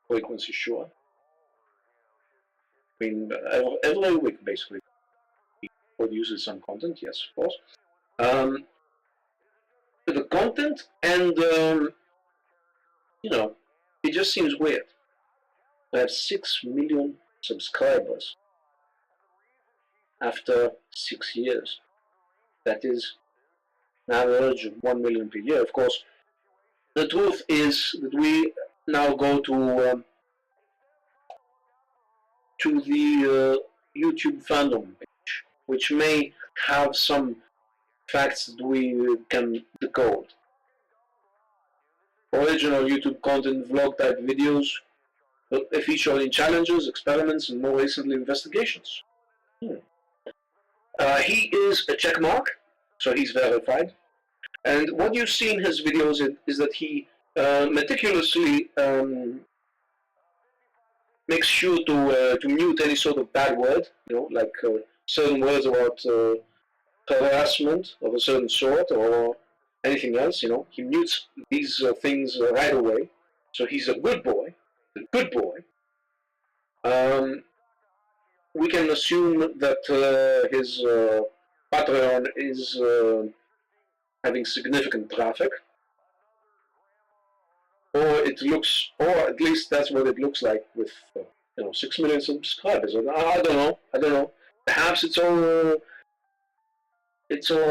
Frequency, sure. I mean, every week, basically, he produces some content, yes, of course. The content and, it just seems weird. I have 6 million subscribers after 6 years. That is an average of 1 million per year. Of course, the truth is that we now go to the YouTube fandom page, which may have some facts that we can decode. Original YouTube content, vlog type videos, featuring challenges, experiments, and more recently investigations. He is a checkmark, so he's verified. And what you see in his videos is that he meticulously makes sure to mute any sort of bad word, like certain words about harassment of a certain sort or anything else. He mutes these things right away. So he's a good boy. Good boy. We can assume that his Patreon is having significant traffic, or at least that's what it looks like with 6 million subscribers. I don't know. Perhaps it's all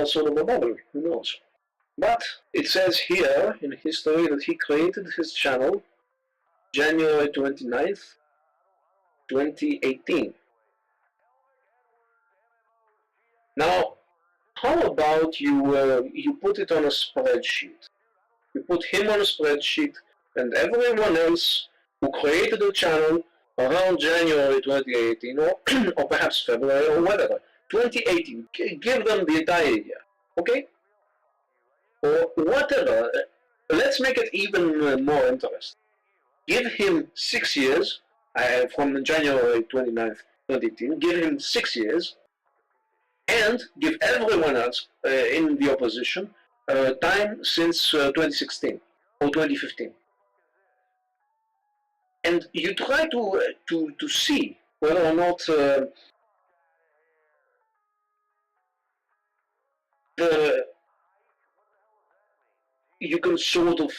sort of a bubble. Who knows? But it says here in history that he created his channel January 29th, 2018. Now, how about you put it on a spreadsheet? You put him on a spreadsheet and everyone else who created a channel around January 2018 or perhaps February or whatever, 2018, give them the entire year, okay? Or whatever. Let's make it even more interesting. Give him 6 years from January 29th, 2018, give him 6 years, and give everyone else in the opposition time since 2016 or 2015. And you try to see whether or not you can sort of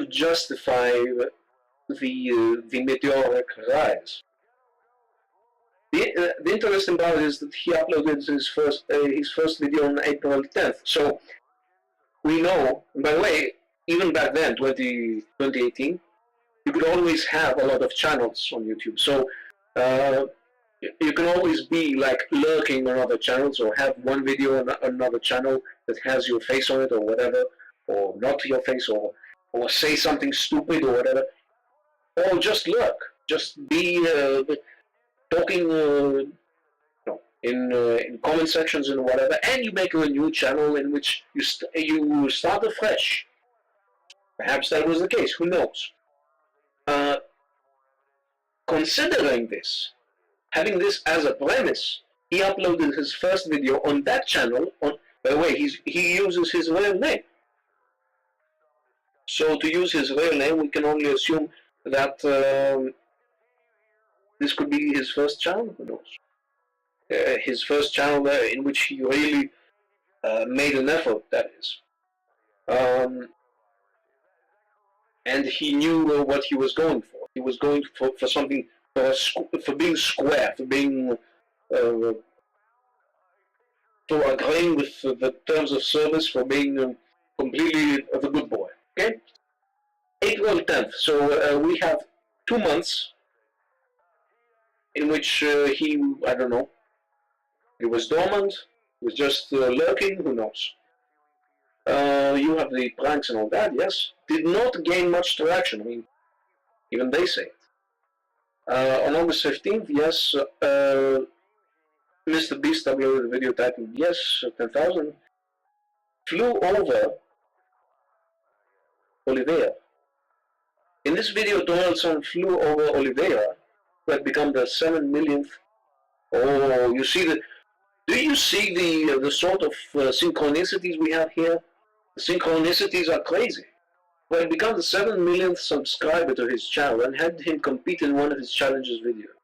justify the meteoric rise. The interesting part is that he uploaded his first video on April 10th. So we know, by the way, even back then, 2018, you could always have a lot of channels on YouTube. So you can always be like lurking on other channels, or have one video on another channel that has your face on it or whatever, or not your face, or say something stupid or whatever, or just lurk, just be talking in comment sections and whatever, and you make a new channel in which you start afresh. Perhaps that was the case, who knows? Considering this, having this as a premise, he uploaded his first video on that channel. By the way, he uses his real name. So to use his real name, we can only assume that this could be his first channel. Who knows? His first channel in which he really made an effort. That is, and he knew what he was going for. He was going for something, for being square, for being for agreeing with the terms of service, for being completely the good boy. Okay, April 10th. So we have 2 months in which he, I don't know, he was dormant, he was just lurking, who knows. You have the pranks and all that, yes. Did not gain much traction, I mean, even they say it. On August 15th, yes, Mr. Beast uploaded a video titled, yes, 10,000, flew over Oliveira. In this video, Donaldson flew over Oliveira, who had become the 7 millionth. Oh, you see the. Do you see the sort of synchronicities we have here? The synchronicities are crazy. Who had become the 7 millionth subscriber to his channel and had him compete in one of his challenges videos.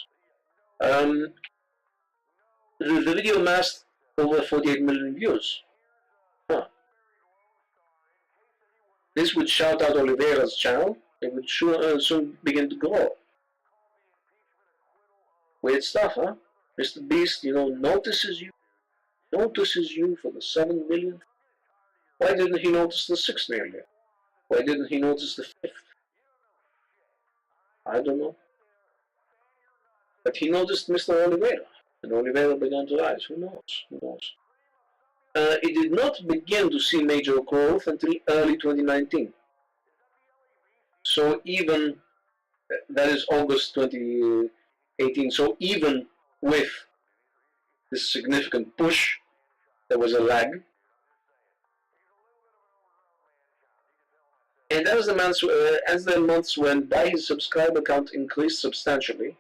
The video amassed over 48 million views. Huh. This would shout out Oliveira's channel. It would soon begin to grow. Weird stuff, huh? Mr. Beast, notices you for the 7 millionth. Why didn't he notice the 6 millionth? Why didn't he notice the 5th? I don't know. But he noticed Mr. Oliveira, and Oliveira began to rise. Who knows? Who knows? It did not begin to see major growth until early 2019. So even, that is August 2018, so even with this significant push, there was a lag. And as the months went by, his subscriber count increased substantially.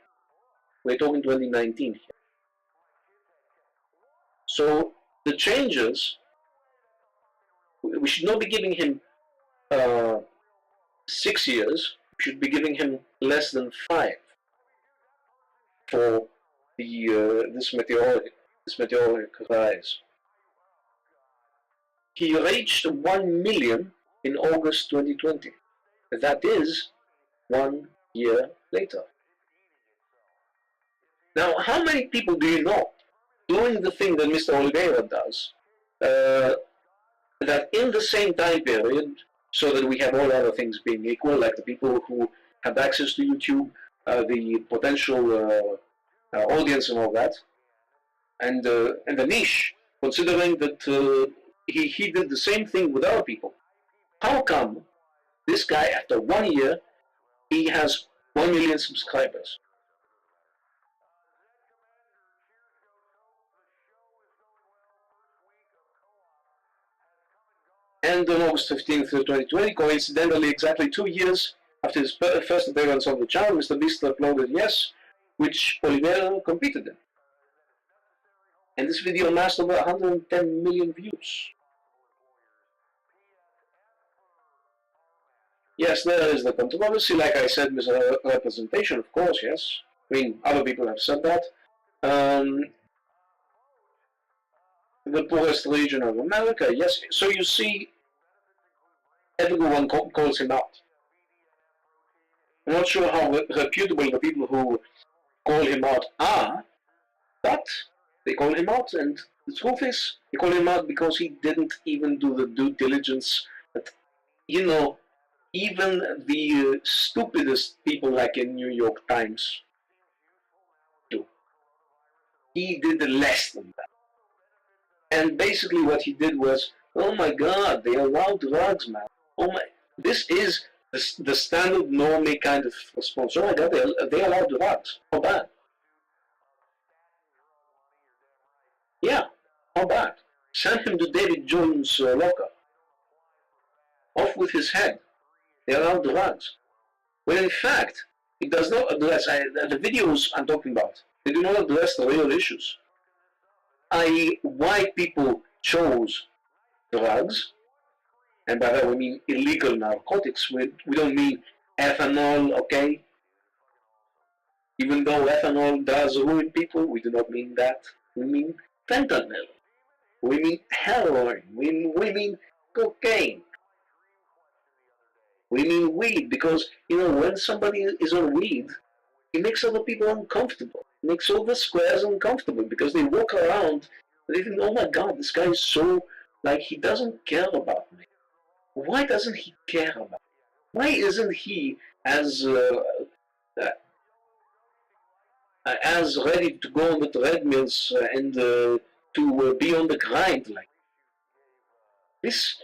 We're talking 2019 here. So the changes, we should not be giving him 6 years. We should be giving him less than 5 for this meteoric rise. He reached 1 million in August 2020. That is 1 year later. Now, how many people do you know doing the thing that Mr. Oliveira does, that in the same time period, so that we have all other things being equal, like the people who have access to YouTube, the potential audience and all that, and the niche, considering that he did the same thing with other people. How come this guy, after 1 year, he has 1 million subscribers? And on August 15th, 2020, coincidentally exactly 2 years after his first appearance on the channel, Mr. Beast uploaded Yes, which Oliveira competed in. And this video amassed over 110 million views. Yes, there is the controversy. Like I said, misrepresentation, of course, yes. I mean, other people have said that. The poorest region of America, yes. So you see, everyone calls him out. I'm not sure how reputable the people who call him out are, but they call him out, and the truth is, they call him out because he didn't even do the due diligence that, you know, even the stupidest people like in New York Times do. He did less than that. And basically what he did was, oh my god, they allow drugs, man. Oh my, this is the standard normie kind of response. Oh my god, they allow drugs. How bad? Yeah, how bad? Send him to David Jones' locker. Off with his head. They allow drugs. When in fact, it does not address, the videos I'm talking about, they do not address the real issues. I.e., why people chose drugs, and by that we mean illegal narcotics. We don't mean ethanol, okay? Even though ethanol does ruin people, we do not mean that. We mean fentanyl. We mean heroin. We mean cocaine. We mean weed, because, you know, when somebody is on weed, it makes other people uncomfortable. It makes all the squares uncomfortable, because they walk around, they think, oh my god, this guy is so, like, he doesn't care about me. Why doesn't he care about me? Why isn't he as ready to go on the treadmills and to be on the grind? Like this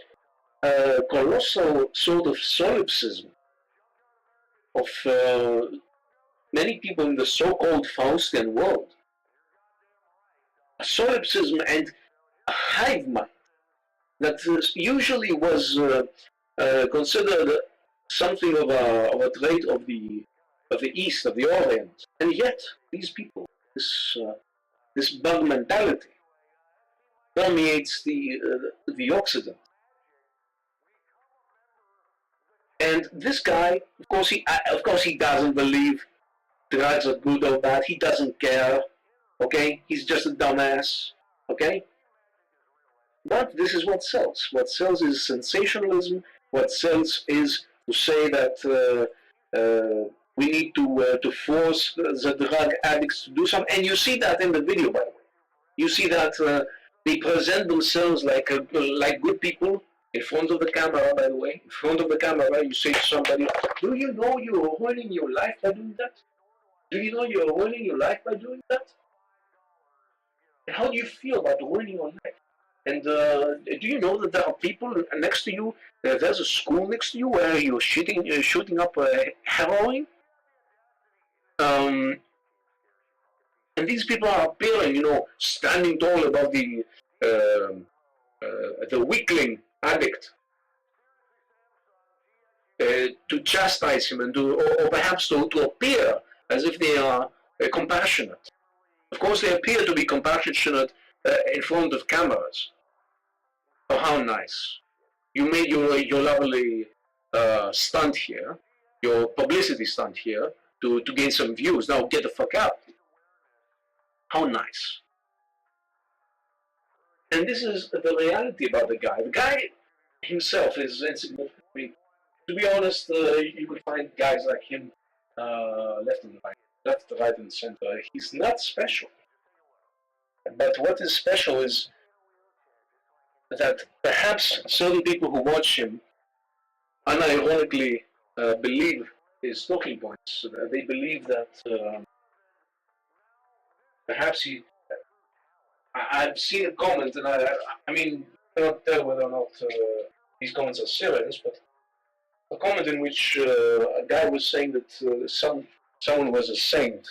colossal sort of solipsism of many people in the so-called Faustian world. A solipsism and a hive mind that usually was considered something of a trait of the East, of the Orient, and yet these people, this bug mentality, permeates the Occident. And this guy, of course, he doesn't believe drugs are good or bad. He doesn't care. Okay, he's just a dumbass. Okay. But this is what sells. What sells is sensationalism. What sells is to say that we need to force the drug addicts to do something. And you see that in the video, by the way. You see that they present themselves like good people in front of the camera, by the way. In front of the camera, you say to somebody, do you know you're ruining your life by doing that? Do you know you're ruining your life by doing that? And how do you feel about ruining your life? And do you know that there are people next to you? There's a school next to you where you're shooting up heroin. And these people are appearing, you know, standing tall above the weakling addict to chastise him and or perhaps to appear as if they are compassionate. Of course, they appear to be compassionate in front of cameras. Oh, how nice. You made your lovely stunt here, your publicity stunt here, to gain some views. Now get the fuck out. How nice. And this is the reality about the guy. The guy himself is insignificant. I mean, to be honest, you could find guys like him left and right and center. He's not special. But what is special is that perhaps certain people who watch him unironically believe his talking points. They believe that perhaps he. I've seen a comment, and I mean, I cannot tell whether or not these comments are serious, but a comment in which a guy was saying that someone was a saint.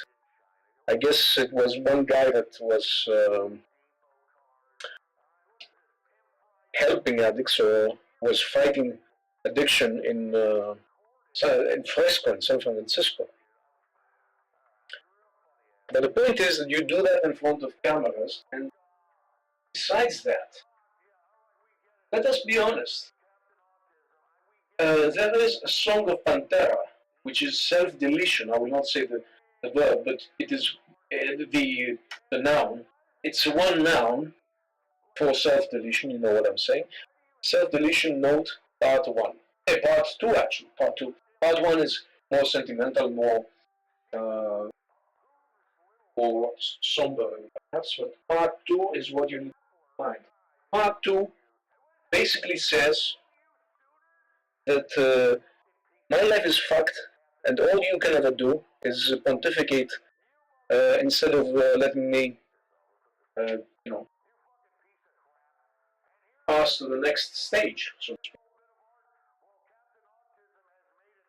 I guess it was one guy that was helping addicts or was fighting addiction in Fresco in San Francisco. But the point is that you do that in front of cameras, and besides that, let us be honest. There is a song of Pantera, which is self-deletion. I will not say the verb, but it is the noun. It's one noun for self-deletion. You know what I'm saying? Self-deletion note part 1. Part 2 actually. Part 2. Part 1 is more sentimental, more somber, perhaps. But part 2 is what you need to find. Part 2 basically says that my life is fucked, and all you can ever do is pontificate instead of letting me, pass to the next stage, so to speak.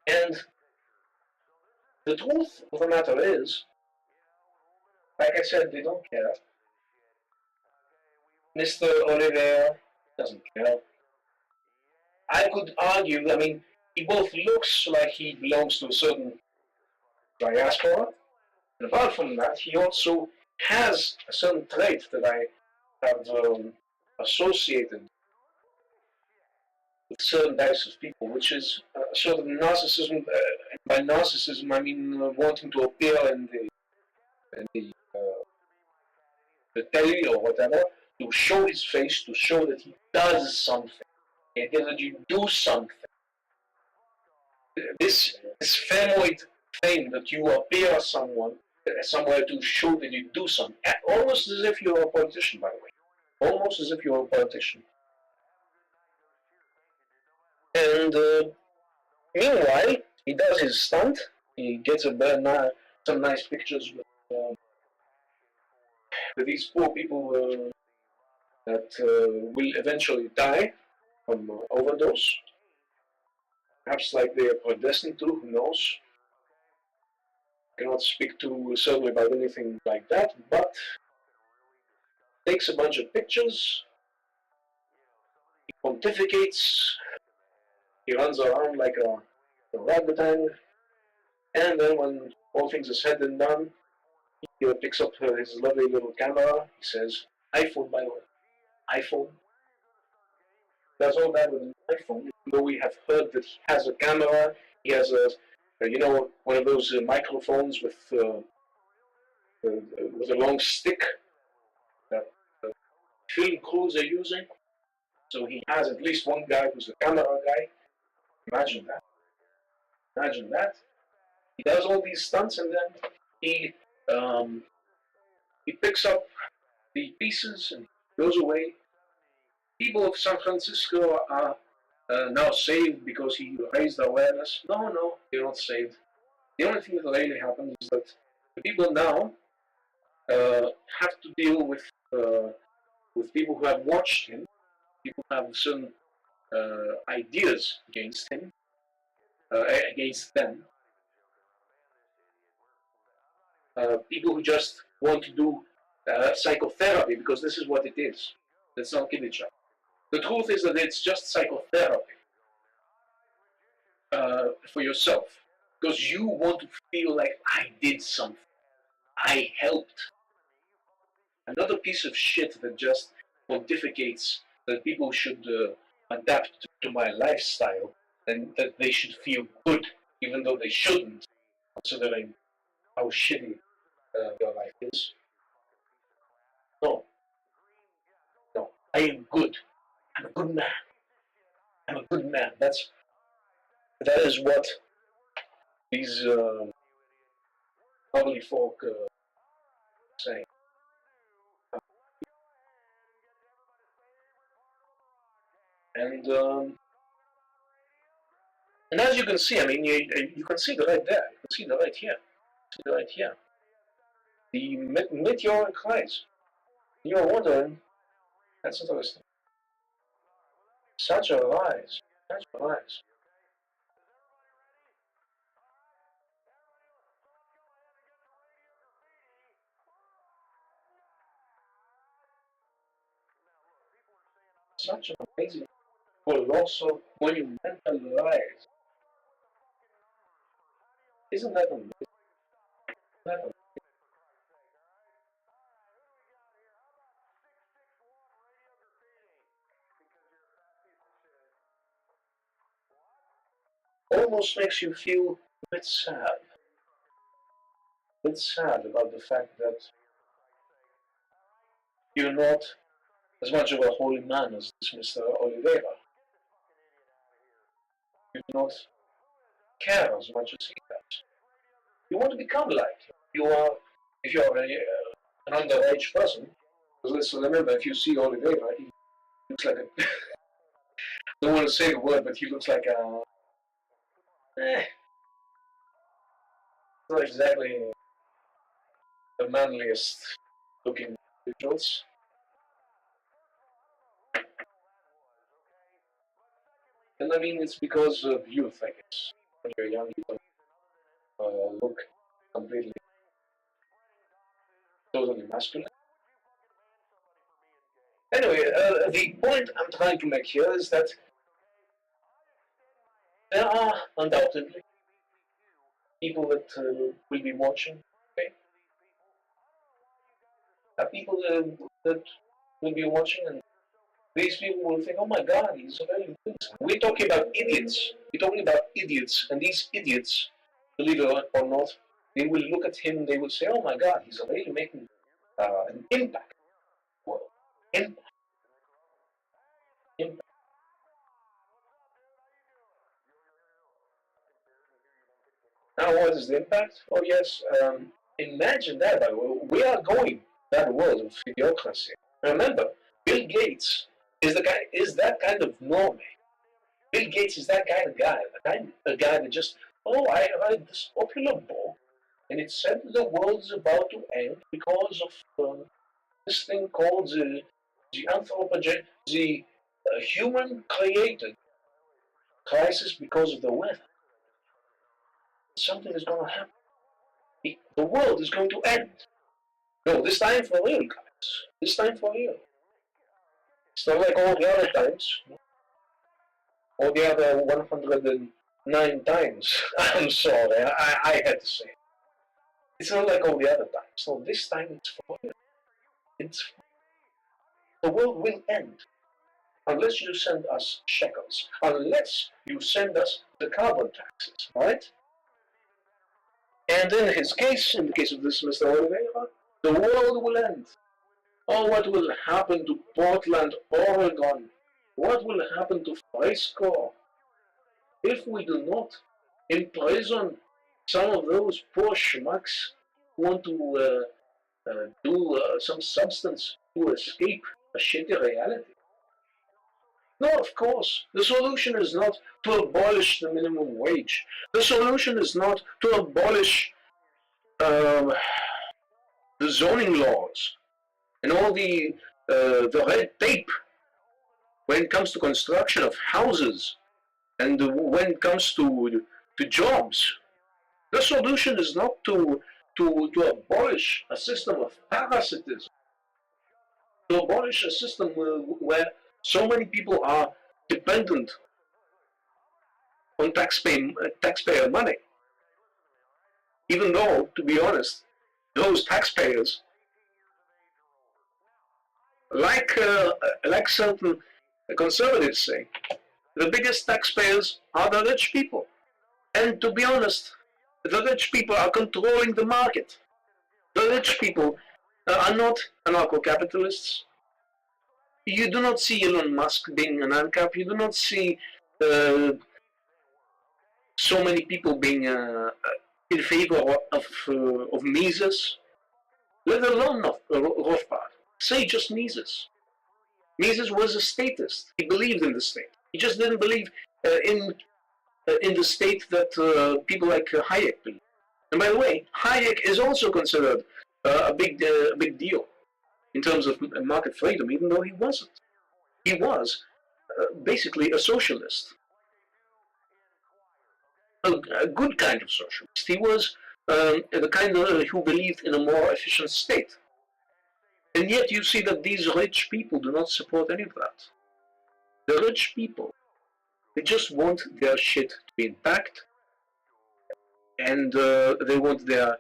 And the truth of the matter is, like I said, they don't care. Mr. Oliver doesn't care. I could argue, I mean, he both looks like he belongs to a certain diaspora, and apart from that, he also has a certain trait that I have associated with certain types of people, which is a sort of narcissism. By narcissism, I mean wanting to appear in the telly or whatever, to show his face, to show that he does something, that you do something. This femoid thing that you appear somewhere to show that you do something, almost as if you're a politician, by the way. Almost as if you're a politician. And meanwhile, he does his stunt. He gets some nice pictures with these poor people that will eventually die from overdose. Perhaps like they are predestined to, who knows? I cannot speak too certainly about anything like that, but takes a bunch of pictures, he pontificates, he runs around like a orangutan, and then when all things are said and done, he picks up his lovely little camera. He says, iPhone, by the way, iPhone. Does all that with an iPhone, even though we have heard that he has a camera, he has one of those microphones with a long stick that film crews are using. So he has at least one guy who's a camera guy. Imagine that. Imagine that. He does all these stunts, and then he picks up the pieces and goes away. People of San Francisco are now saved because he raised awareness. No, they're not saved. The only thing that really happens is that the people now have to deal with people who have watched him, people who have certain ideas against him, against them, people who just want to do psychotherapy, because this is what it is. Let's not kid each other. The truth is that it's just psychotherapy for yourself, because you want to feel like I did something, I helped. Another piece of shit that just pontificates that people should adapt to my lifestyle and that they should feel good, even though they shouldn't, considering how shitty their life is. No, I am good. I'm a good man. I'm a good man. That is what these lovely folk say. And as you can see, I mean, you can see the right there. You can see the right here. See the right here. The meteoric rise. You're wondering, that's interesting. Such a rise. Such a rise. Such an amazing colossal, monumental rise. Isn't that amazing? Isn't that amazing? Almost makes you feel a bit sad. A bit sad about the fact that you're not as much of a holy man as this Mr. Oliveira. You do not care as much as he does. You want to become like him. You are, if you are an underage person, because listen, remember, if you see Oliveira, he looks like a, I don't want to say the word, but he looks like a, not exactly the manliest looking individuals. And I mean, it's because of youth, I guess. When you're young, you don't look completely, totally masculine. Anyway, the point I'm trying to make here is that there are undoubtedly people that will be watching. Okay, people that will be watching, and these people will think, "Oh my God, he's a very good." We're talking about idiots. We're talking about idiots, and these idiots, believe it or not, they will look at him. They will say, "Oh my God, he's really making an impact." Well, impact. Impact. Now, what is the impact? Oh yes, imagine that. By the way, we are going that world of idiocracy. Remember, Bill Gates is that kind of normie. Bill Gates is that kind of guy, a guy that just, oh, I read this popular book, and it said the world is about to end because of this thing called the anthropogen, the human-created crisis because of the weather. Something is going to happen. The world is going to end. No, this time for real, guys. This time for real. It's not like all the other times. All the other 109 times. I'm sorry, I had to say it. It's not like all the other times. So this time it's for real. The world will end. Unless you send us shekels. Unless you send us the carbon taxes, right? And in his case, in the case of this Mr. Oliveira, the world will end. Oh, what will happen to Portland, Oregon? What will happen to Frisco if we do not imprison some of those poor schmucks who want to do some substance to escape a shitty reality? No, of course. The solution is not to abolish the minimum wage. The solution is not to abolish the zoning laws and all the red tape when it comes to construction of houses and when it comes to jobs. The solution is not to abolish a system of parasitism, to abolish a system where so many people are dependent on taxpayer money. Even though, to be honest, those taxpayers, like certain conservatives say, the biggest taxpayers are the rich people. And to be honest, the rich people are controlling the market. The rich people are not anarcho-capitalists. You do not see Elon Musk being an ANCAP. You do not see so many people being in favor of Mises, let alone Rothbard. Say just Mises. Mises was a statist. He believed in the state. He just didn't believe in the state that people like Hayek believe. And by the way, Hayek is also considered a big deal in terms of market freedom, even though he wasn't. He was basically a socialist, a good kind of socialist. He was the kind who believed in a more efficient state. And yet you see that these rich people do not support any of that. The rich people, they just want their shit to be intact, and they want their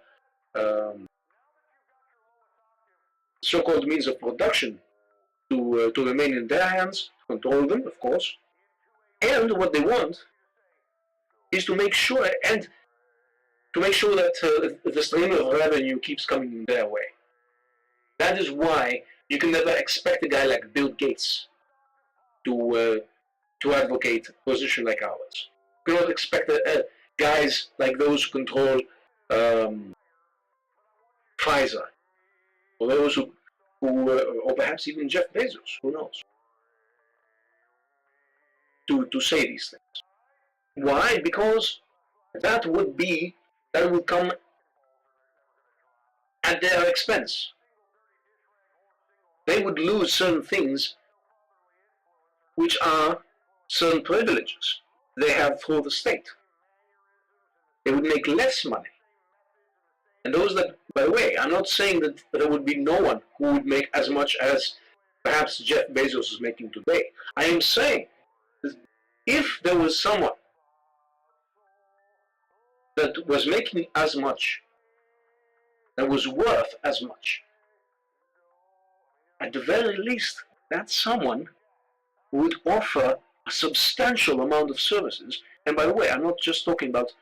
so-called means of production to remain in their hands, control them, of course. And what they want is to make sure that the stream of revenue keeps coming in their way. That is why you can never expect a guy like Bill Gates to advocate a position like ours. You cannot expect guys like those who control Pfizer, or those who or perhaps even Jeff Bezos, who knows, to say these things. Why? Because that would come at their expense. They would lose certain things, which are certain privileges they have through the state. They would make less money. And those that, by the way, I'm not saying that there would be no one who would make as much as perhaps Jeff Bezos is making today. I am saying that if there was someone that was making as much, that was worth as much, at the very least, that someone would offer a substantial amount of services. And by the way, I'm not just talking about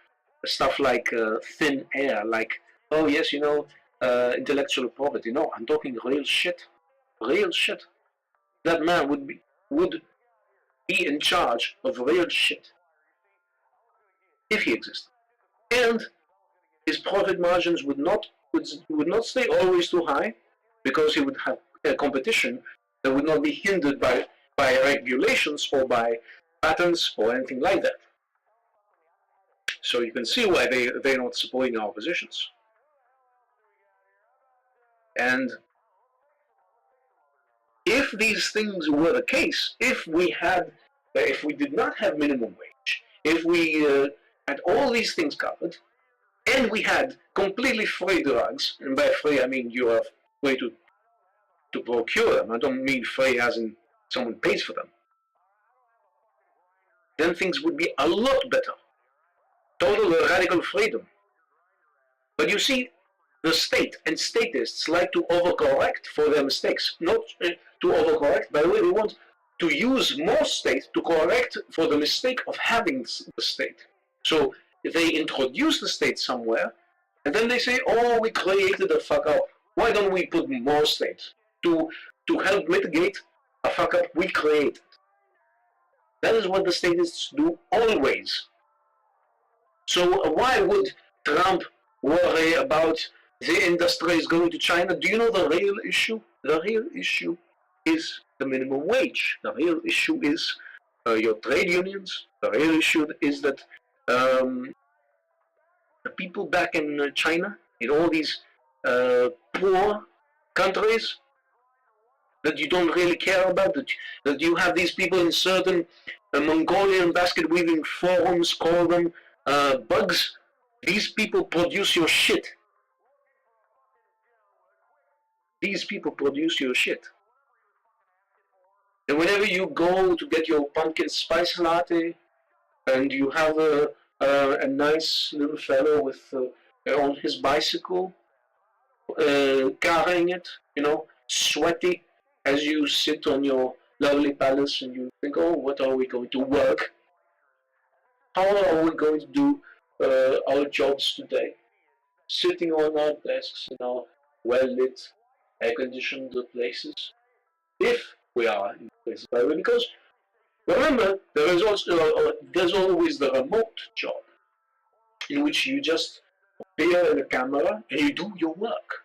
stuff like thin air, like, oh yes, intellectual property. No, I'm talking real shit. Real shit. That man would be in charge of real shit if he existed. And his profit margins would not stay always too high, because he would have a competition that would not be hindered by regulations or by patents or anything like that. So you can see why they're not supporting our positions. And if these things were the case, if we did not have minimum wage, if we had all these things covered, and we had completely free drugs, and by free I mean you are free to procure them, I don't mean free as in someone pays for them, then things would be a lot better. Total radical freedom. But you see, the state and statists like to overcorrect for their mistakes. Not to overcorrect, by the way, they want to use more state to correct for the mistake of having the state. So they introduce the state somewhere, and then they say, oh, we created a fuck up. Why don't we put more state to help mitigate a fuck up we created? That is what the statists do always. So why would Trump worry about the industries going to China? Do you know the real issue? The real issue is the minimum wage. The real issue is your trade unions. The real issue is that the people back in China, in all these poor countries that you don't really care about, that you have these people in certain Mongolian basket weaving forums, call them bugs. These people produce your shit. These people produce your shit. And whenever you go to get your pumpkin spice latte, and you have a nice little fellow with on his bicycle, carrying it, sweaty, as you sit on your lovely palace, and you think, oh, what are we going to work? How are we going to do our jobs today? Sitting on our desks in our well-lit, air-conditioned places, if we are in places by the way, because remember, there's always the remote job, in which you just appear in a camera and you do your work.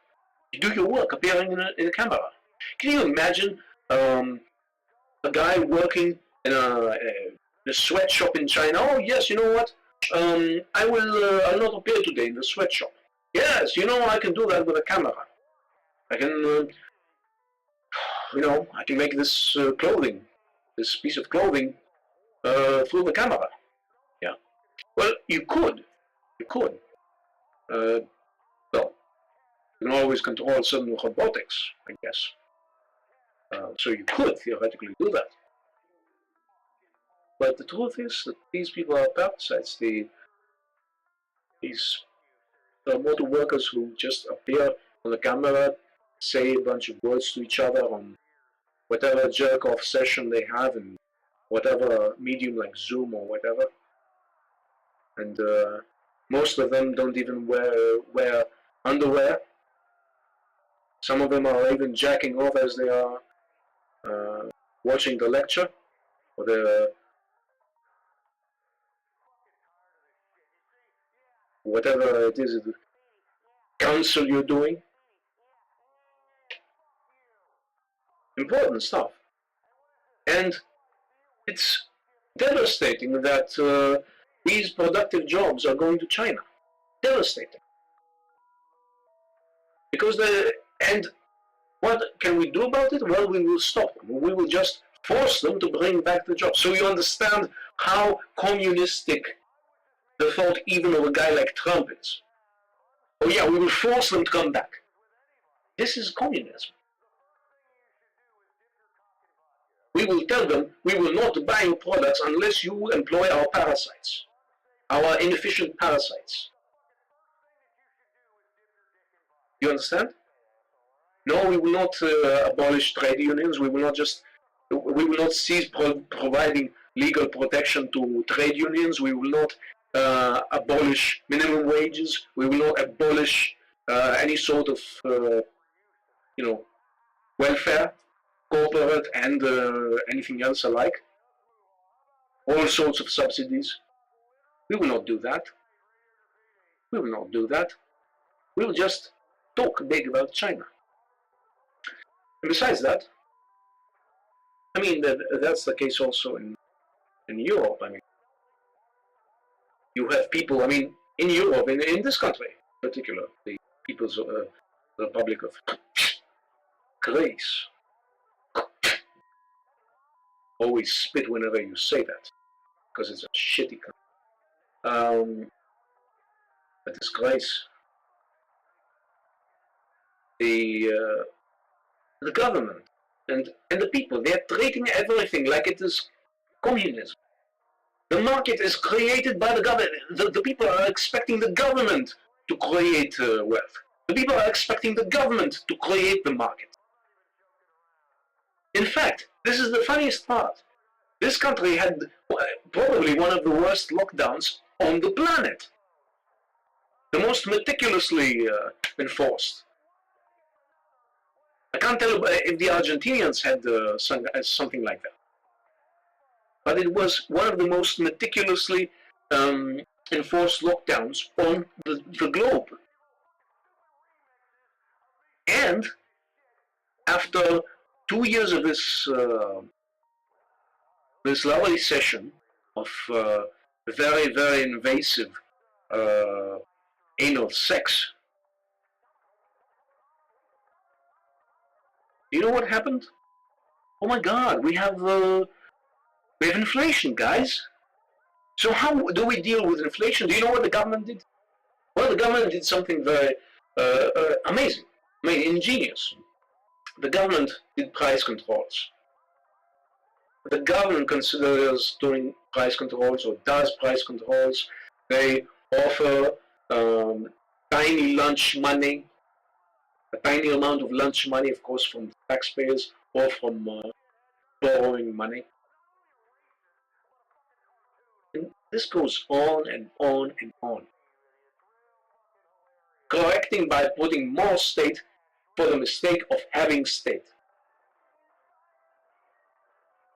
You do your work appearing in a camera. Can you imagine a guy working in a sweatshop in China? Oh yes, you know what? I'll not appear today in the sweatshop. Yes, I can do that with a camera. I can, I can make this clothing, this piece of clothing, through the camera. Yeah. Well, you could. Well, you can always control certain robotics, I guess. So you could theoretically do that. But the truth is that these people are parasites. These motor workers who just appear on the camera, say a bunch of words to each other on whatever jerk-off session they have in whatever medium like Zoom or whatever. And most of them don't even wear underwear. Some of them are even jacking off as they are watching the lecture or the whatever it is, the council you're doing. Important stuff. And it's devastating that these productive jobs are going to China. Devastating. Because and what can we do about it? Well, we will stop them. We will just force them to bring back the jobs. So you understand how communistic the thought even of a guy like Trump is. Oh yeah, we will force them to come back. This is communism. We will tell them, we will not buy your products unless you employ our parasites, our inefficient parasites. You understand? No, we will not abolish trade unions. We will not cease providing legal protection to trade unions. We will not abolish minimum wages. We will not abolish any sort of, welfare, corporate and anything else alike. All sorts of subsidies. We will not do that. We will not do that. We will just talk big about China. And besides that, I mean, that's the case also in Europe. I mean, you have people, I mean, in Europe, in this country in particular, the People's Republic of Greece. Always spit whenever you say that, because it's a shitty country. A disgrace. The government and the people, they are treating everything like it is communism. The market is created by the government. The people are expecting the government to create wealth. The people are expecting the government to create the market. In fact, this is the funniest part. This country had probably one of the worst lockdowns on the planet. The most meticulously enforced. I can't tell if the Argentinians had something like that. But it was one of the most meticulously enforced lockdowns on the globe. And after 2 years of this lovely session of very, very invasive anal sex, you know what happened? Oh my God, we have inflation, guys. So how do we deal with inflation? Do you know what the government did? Well, the government did something very amazing. I mean, ingenious. The government did price controls. The government considers doing price controls or does price controls. They offer tiny lunch money, a tiny amount of lunch money, of course, from taxpayers or from borrowing money. And this goes on and on and on. Correcting by putting more state for the mistake of having state.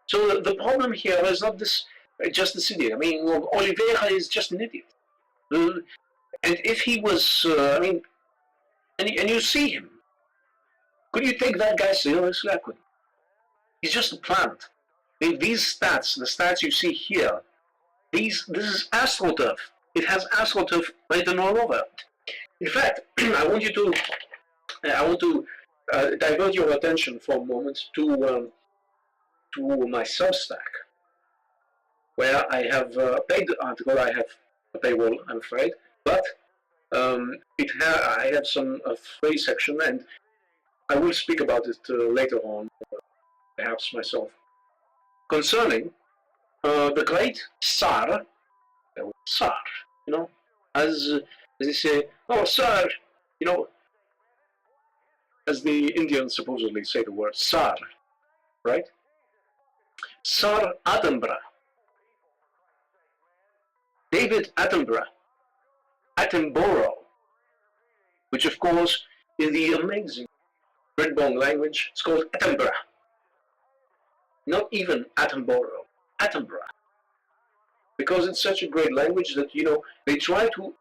So the problem here is not just this idiot. I mean, Oliveira is just an idiot. And if he was, and you see him, could you take that guy seriously? I couldn't. He's just a plant. I mean, these stats, the stats you see here, this is astroturf. It has astroturf written all over it. In fact, I want to divert your attention for a moment to my Substack, where I have a paid article. I have a paywall, I'm afraid, but I have some free section, and I will speak about it later on, perhaps myself, concerning the great Tsar, Tsar, you know, as they say, oh, Tsar, you know, as the Indians supposedly say the word Tsar, right? Tsar Attenborough, David Attenborough, which of course in the amazing Redbone language it's called Attenborough. Not even Attenborough, Attenborough. Because it's such a great language that, you know, they try to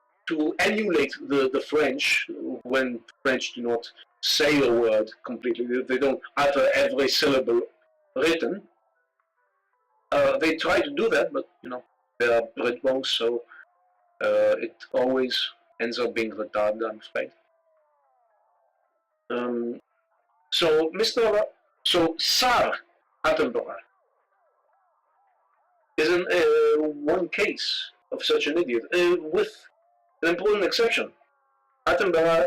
emulate the French when French do not say a word completely. They don't utter every syllable written. They try to do that, but, you know, they are Redbones, so it always ends up being retarded, I'm afraid. So Tsar Attenborough is one case of such an idiot, with an important exception. Attenborough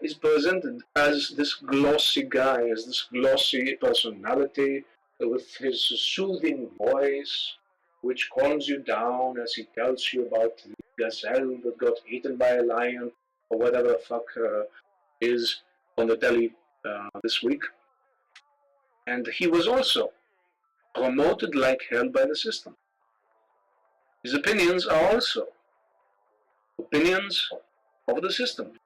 is presented as this glossy guy, as this glossy personality with his soothing voice, which calms you down as he tells you about the gazelle that got eaten by a lion, or whatever the fuck is on the telly this week. And he was also promoted like hell by the system. His opinions are also opinions of the system.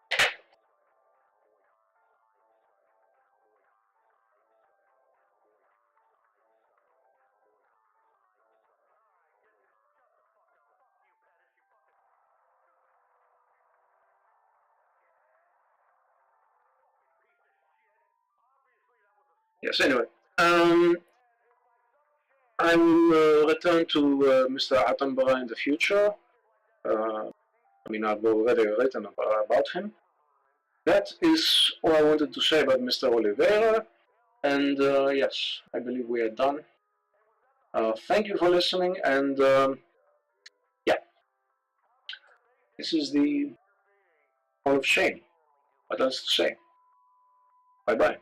Yes, anyway. I will return to Mr. Attenborough in the future. I mean, I've already written about him. That is all I wanted to say about Mr. Oliveira. And yes, I believe we are done. Thank you for listening. And yeah, this is the Hall of Shame. What else to say? Bye bye.